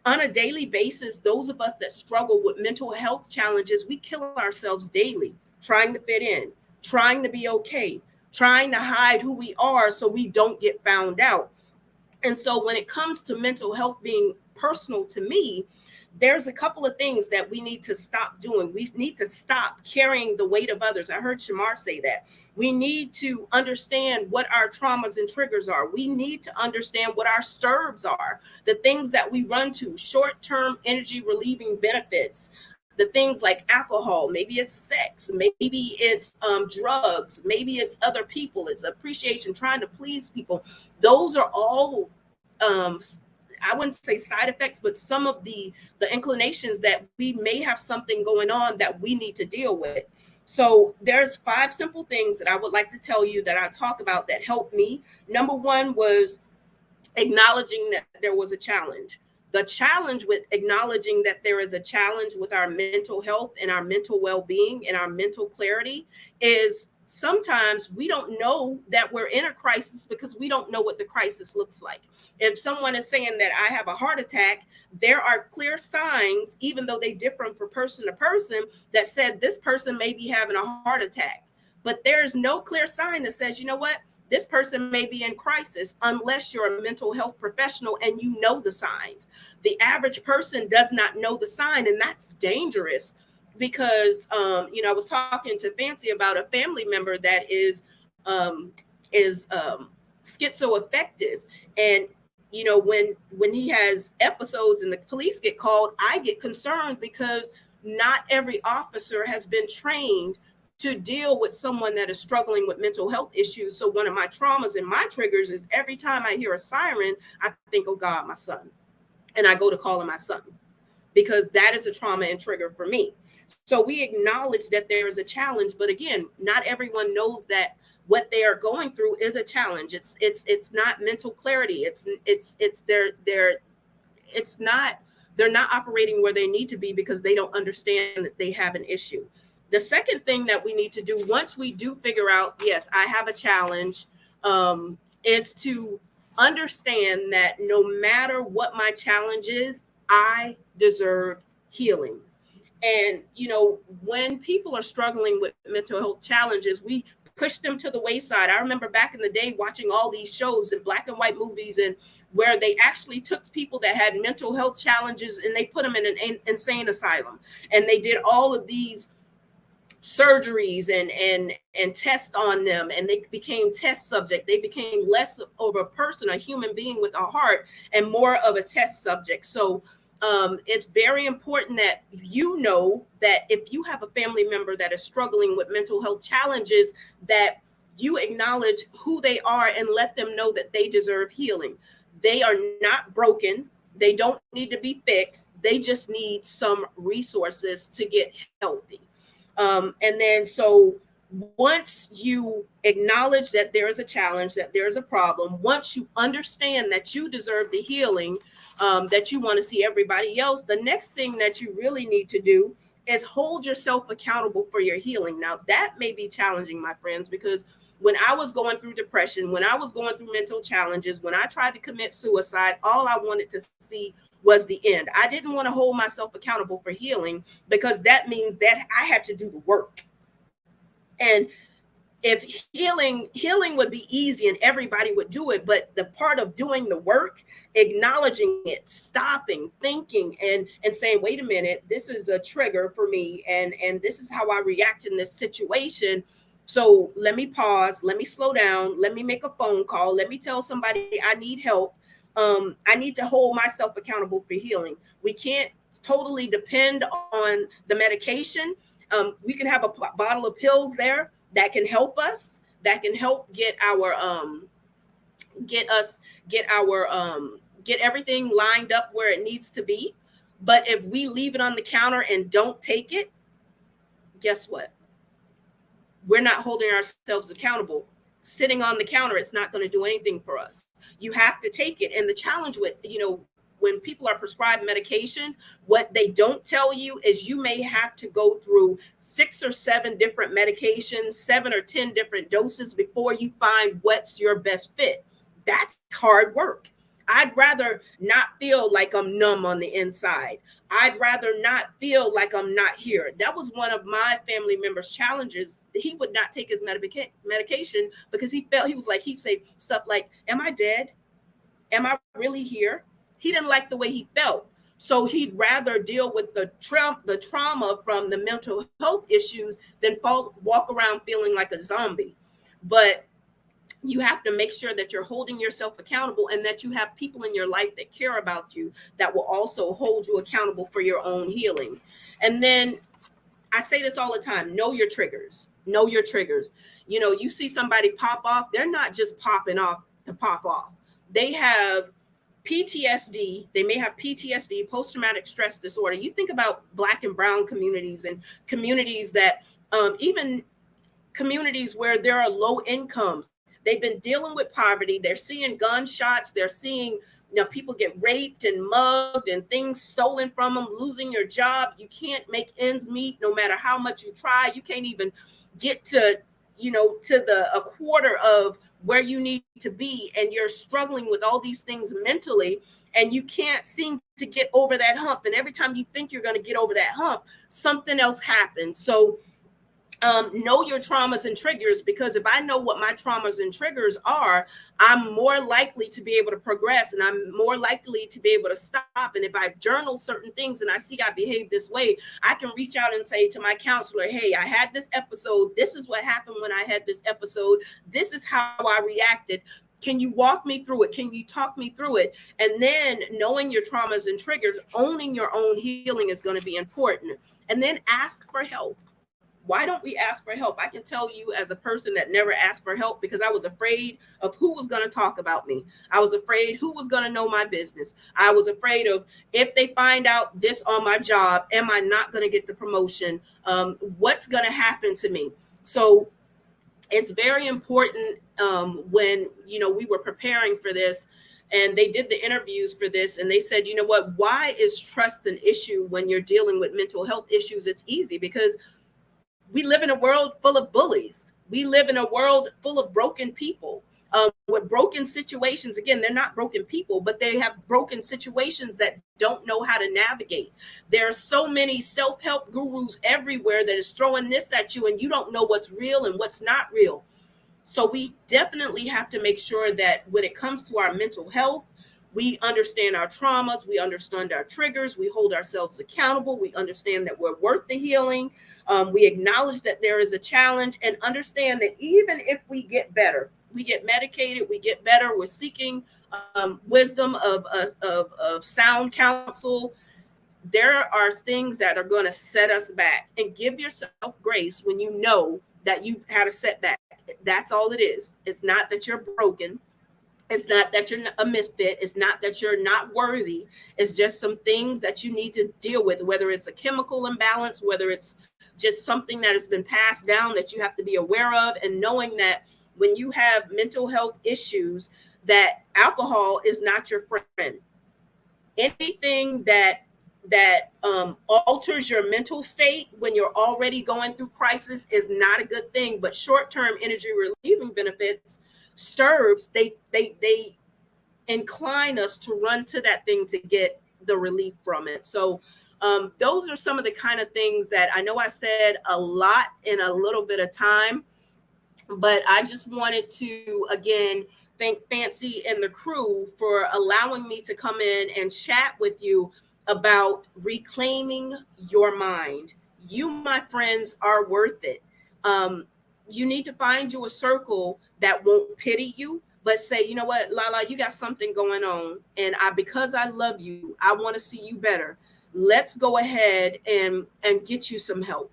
on a daily basis, those of us that struggle with mental health challenges, we kill ourselves daily, trying to fit in, trying to be okay, trying to hide who we are so we don't get found out. And so when it comes to mental health being personal to me, there's a couple of things that we need to stop doing. We need to stop carrying the weight of others. I heard Shamar say that. We need to understand what our traumas and triggers are. We need to understand what our STIRBs are, the things that we run to, short-term energy relieving benefits, the things like alcohol, maybe it's sex, maybe it's drugs, maybe it's other people, it's appreciation, trying to please people. Those are all I wouldn't say side effects, but some of the inclinations that we may have something going on that we need to deal with. So there's 5 simple things that I would like to tell you that I talk about that helped me. Number 1 was acknowledging that there was a challenge. The challenge with acknowledging that there is a challenge with our mental health and our mental well-being and our mental clarity is sometimes we don't know that we're in a crisis because we don't know what the crisis looks like. If someone is saying that I have a heart attack, there are clear signs, even though they differ from person to person, that said this person may be having a heart attack. But there's no clear sign that says, you know what, this person may be in crisis unless you're a mental health professional and you know the signs. The average person does not know the sign, and that's dangerous. Because I was talking to Fancy about a family member that is schizoaffective, and when he has episodes and the police get called, I get concerned because not every officer has been trained to deal with someone that is struggling with mental health issues. So one of my traumas and my triggers is every time I hear a siren, I think, oh God, my son, and I go to calling my son, because that is a trauma and trigger for me. So we acknowledge that there is a challenge, but again, not everyone knows that what they are going through is a challenge. It's not mental clarity. They're not operating where they need to be because they don't understand that they have an issue. The second thing that we need to do once we do figure out, yes, I have a challenge, is to understand that no matter what my challenge is, I deserve healing. And, when people are struggling with mental health challenges, we push them to the wayside. I remember back in the day watching all these shows and black and white movies, and where they actually took people that had mental health challenges and they put them in an insane asylum. And they did all of these surgeries and tests on them, and they became test subject. They became less of a person, a human being with a heart, and more of a test subject. So it's very important that that if you have a family member that is struggling with mental health challenges, that you acknowledge who they are and let them know that they deserve healing. They are not broken. They don't need to be fixed. They just need some resources to get healthy. And then so once you acknowledge that there is a challenge, that there is a problem, once you understand that you deserve the healing that you want to see everybody else, the next thing that you really need to do is hold yourself accountable for your healing. Now, that may be challenging, my friends, because when I was going through depression, when I was going through mental challenges, when I tried to commit suicide, all I wanted to see was the end. I didn't want to hold myself accountable for healing, because that means that I had to do the work. And if healing would be easy and everybody would do it, but the part of doing the work, acknowledging it, stopping, thinking, and saying, wait a minute, this is a trigger for me, and this is how I react in this situation. So let me pause, let me slow down, let me make a phone call, let me tell somebody I need help. I need to hold myself accountable for healing. We can't totally depend on the medication. We can have a bottle of pills there that can help us, that can help get everything lined up where it needs to be. But if we leave it on the counter and don't take it, guess what? We're not holding ourselves accountable. Sitting on the counter, it's not going to do anything for us. You have to take it. And the challenge with, when people are prescribed medication, what they don't tell you is you may have to go through 6 or 7 different medications, 7 or 10 different doses before you find what's your best fit. That's hard work. I'd rather not feel like I'm numb on the inside. I'd rather not feel like I'm not here. That was one of my family members' challenges. He would not take his medication because he felt, he'd say stuff like, am I dead? Am I really here? He didn't like the way he felt. So he'd rather deal with the trauma from the mental health issues than walk around feeling like a zombie. But You have to make sure that you're holding yourself accountable and that you have people in your life that care about you that will also hold you accountable for your own healing. And then I say this all the time, know your triggers. Know your triggers. You know, you see somebody pop off, they're not just popping off to pop off. They have PTSD. They may have PTSD, post-traumatic stress disorder. You think about Black and brown communities and communities that even communities where there are low incomes. They've been dealing with poverty. They're seeing gunshots. They're seeing, you know, people get raped and mugged and things stolen from them, losing your job. You can't make ends meet no matter how much you try. You can't even get to, you know, to a quarter of where you need to be. And you're struggling with all these things mentally, and you can't seem to get over that hump. And every time you think you're going to get over that hump, something else happens. So know your traumas and triggers, because if I know what my traumas and triggers are, I'm more likely to be able to progress, and I'm more likely to be able to stop. And if I journal certain things and I see I behave this way, I can reach out and say to my counselor, hey, I had this episode. This is what happened when I had this episode. This is how I reacted. Can you walk me through it? Can you talk me through it? And then knowing your traumas and triggers, owning your own healing is going to be important. And then ask for help. Why don't we ask for help? I can tell you, as a person that never asked for help, because I was afraid of who was going to talk about me. I was afraid who was going to know my business. I was afraid of, if they find out this on my job, am I not going to get the promotion? What's going to happen to me? So it's very important when, you know, we were preparing for this and they did the interviews for this, and they said, you know what, why is trust an issue when you're dealing with mental health issues? It's easy, because we live in a world full of bullies. We live in a world full of broken people with broken situations. Again, they're not broken people, but they have broken situations that don't know how to navigate. There are so many self-help gurus everywhere that is throwing this at you, and you don't know what's real and what's not real. So we definitely have to make sure that when it comes to our mental health, we understand our traumas, we understand our triggers, we hold ourselves accountable, we understand that we're worth the healing, we acknowledge that there is a challenge, and understand that even if we get better, we get medicated, we get better, we're seeking wisdom of sound counsel, there are things that are going to set us back. And give yourself grace when you know that you've had a setback. That's all it is. It's not that you're broken. It's not that you're a misfit. It's not that you're not worthy. It's just some things that you need to deal with, whether it's a chemical imbalance, whether it's just something that has been passed down that you have to be aware of. And knowing that when you have mental health issues, that alcohol is not your friend. Anything that alters your mental state when you're already going through crisis is not a good thing. But short-term energy relieving benefits, STIRBs, they incline us to run to that thing to get the relief from it. So those are some of the kind of things that I know I said a lot in a little bit of time, but I just wanted to, again, thank Fancy and the crew for allowing me to come in and chat with you about reclaiming your mind. You, my friends, are worth it. You need to find you a circle that won't pity you, but say, you know what, Lala, you got something going on. And because I love you, I want to see you better. Let's go ahead and get you some help.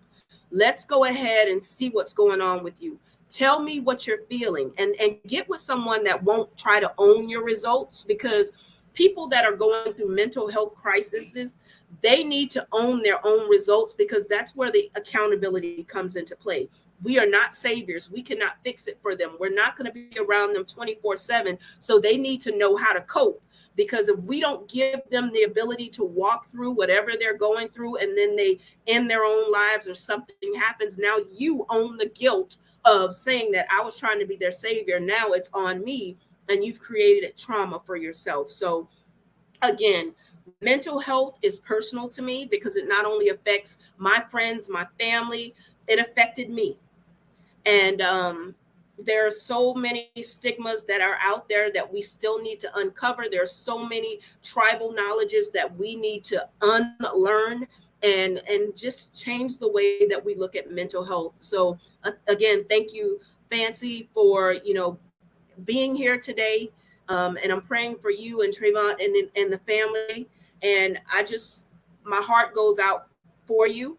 Let's go ahead and see what's going on with you. Tell me what you're feeling, and get with someone that won't try to own your results, because people that are going through mental health crises, they need to own their own results, because that's where the accountability comes into play. We are not saviors. We cannot fix it for them. We're not going to be around them 24/7. So they need to know how to cope, because if we don't give them the ability to walk through whatever they're going through, and then they end their own lives or something happens, now you own the guilt of saying that I was trying to be their savior. Now it's on me, and you've created a trauma for yourself. So again, mental health is personal to me, because it not only affects my friends, my family, it affected me. And there are so many stigmas that are out there that we still need to uncover. There are so many tribal knowledges that we need to unlearn and just change the way that we look at mental health. So again, thank you, Fancy, for, being here today. And I'm praying for you and Trayvon and the family. And my heart goes out for you,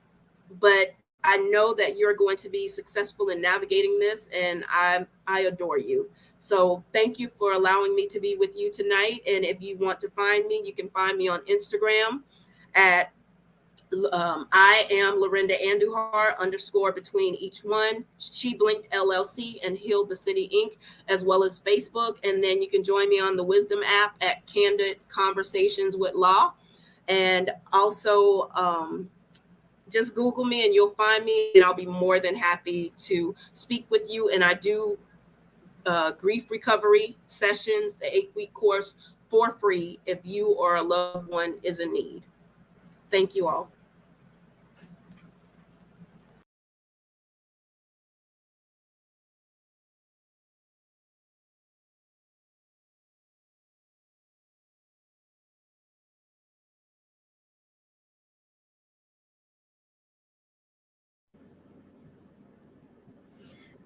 but I know that you're going to be successful in navigating this, and I adore you. So thank you for allowing me to be with you tonight. And if you want to find me, you can find me on Instagram at I am Lorinda Andujar _ between each one, She Blinked LLC and Heal the City Inc., as well as Facebook. And then you can join me on the Wisdom app at Candid Conversations with Law. And also just Google me and you'll find me, and I'll be more than happy to speak with you. And I do grief recovery sessions, the 8-week course, for free if you or a loved one is in need. Thank you all.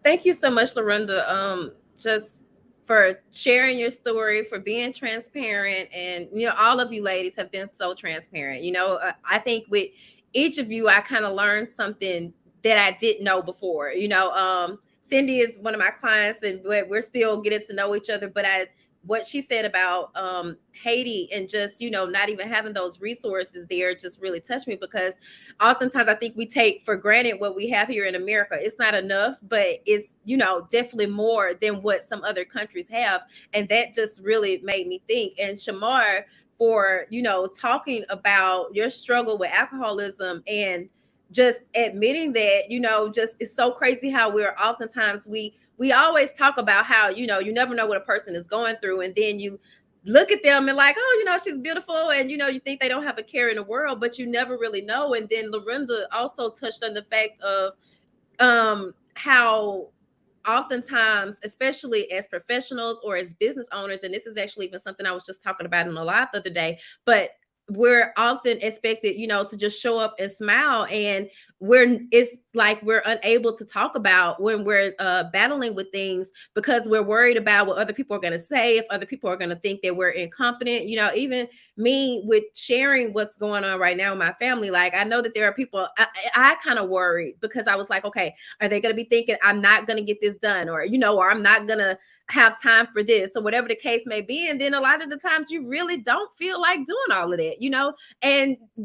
Thank you so much, Lorinda. Just for sharing your story, for being transparent, and all of you ladies have been so transparent. I think with each of you, I kind of learned something that I didn't know before. Cindy is one of my clients, and we're still getting to know each other. But what she said about Haiti and just not even having those resources there just really touched me, because oftentimes I think we take for granted what we have here in America. It's not enough, but it's definitely more than what some other countries have, and that just really made me think. And Shamar, for talking about your struggle with alcoholism and just admitting that, just it's so crazy how we're oftentimes we always talk about how you never know what a person is going through, and then you look at them and like, oh, she's beautiful, and you think they don't have a care in the world, but you never really know. And then Lorinda also touched on the fact of how oftentimes, especially as professionals or as business owners, and this is actually even something I was just talking about in the live the other day, but we're often expected, to just show up and smile, and it's like we're unable to talk about when we're battling with things, because we're worried about what other people are going to say, if other people are going to think that we're incompetent. Even me with sharing what's going on right now in my family, like I know that there are people I kind of worried, because I was like, okay, are they going to be thinking I'm not going to get this done, or or I'm not going to have time for this, or whatever the case may be. And then a lot of the times you really don't feel like doing all of that,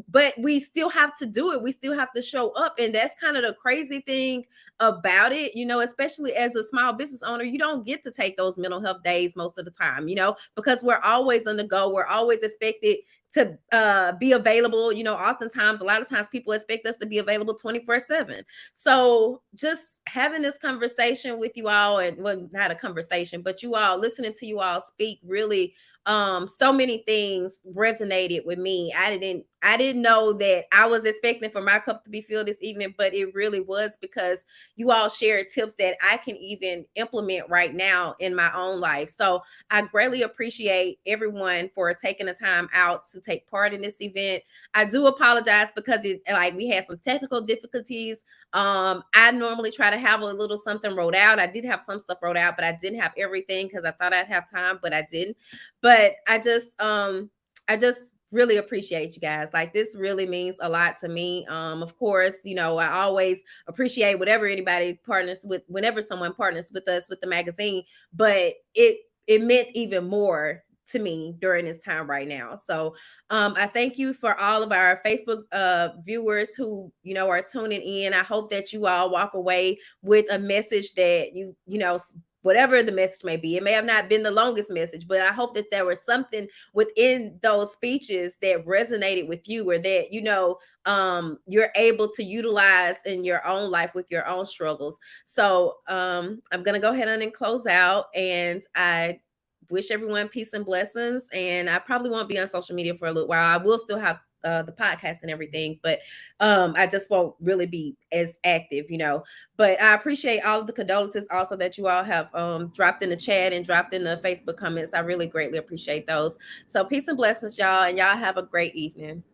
but we still have to do it. We still have to show up. And that's kind of the crazy thing about it, especially as a small business owner. You don't get to take those mental health days most of the time, because we're always on the go. We're always expected to be available. Oftentimes, a lot of times people expect us to be available 24/7. So just having this conversation with you all, and well, not a conversation, but you all listening to you all speak, really so many things resonated with me. I didn't know that I was expecting for my cup to be filled this evening, but it really was, because you all shared tips that I can even implement right now in my own life. So I greatly appreciate everyone for taking the time out to take part in this event. I do apologize because we had some technical difficulties. I normally try to have a little something wrote out. I did have some stuff wrote out, but I didn't have everything, because I thought I'd have time, but I didn't. But I just really appreciate you guys. Like, this really means a lot to me. Of course, I always appreciate whatever anybody partners with, whenever someone partners with us with the magazine, but it meant even more to me during this time right now. So I thank you for all of our Facebook viewers who are tuning in. I hope that you all walk away with a message that whatever the message may be. It may have not been the longest message, but I hope that there was something within those speeches that resonated with you, or that you're able to utilize in your own life with your own struggles. So I'm gonna go ahead and close out, and I wish everyone peace and blessings. And I probably won't be on social media for a little while. I will still have the podcast and everything, but I just won't really be as active, but I appreciate all of the condolences also that you all have dropped in the chat and dropped in the Facebook comments. I really greatly appreciate those. So peace and blessings, y'all, and y'all have a great evening.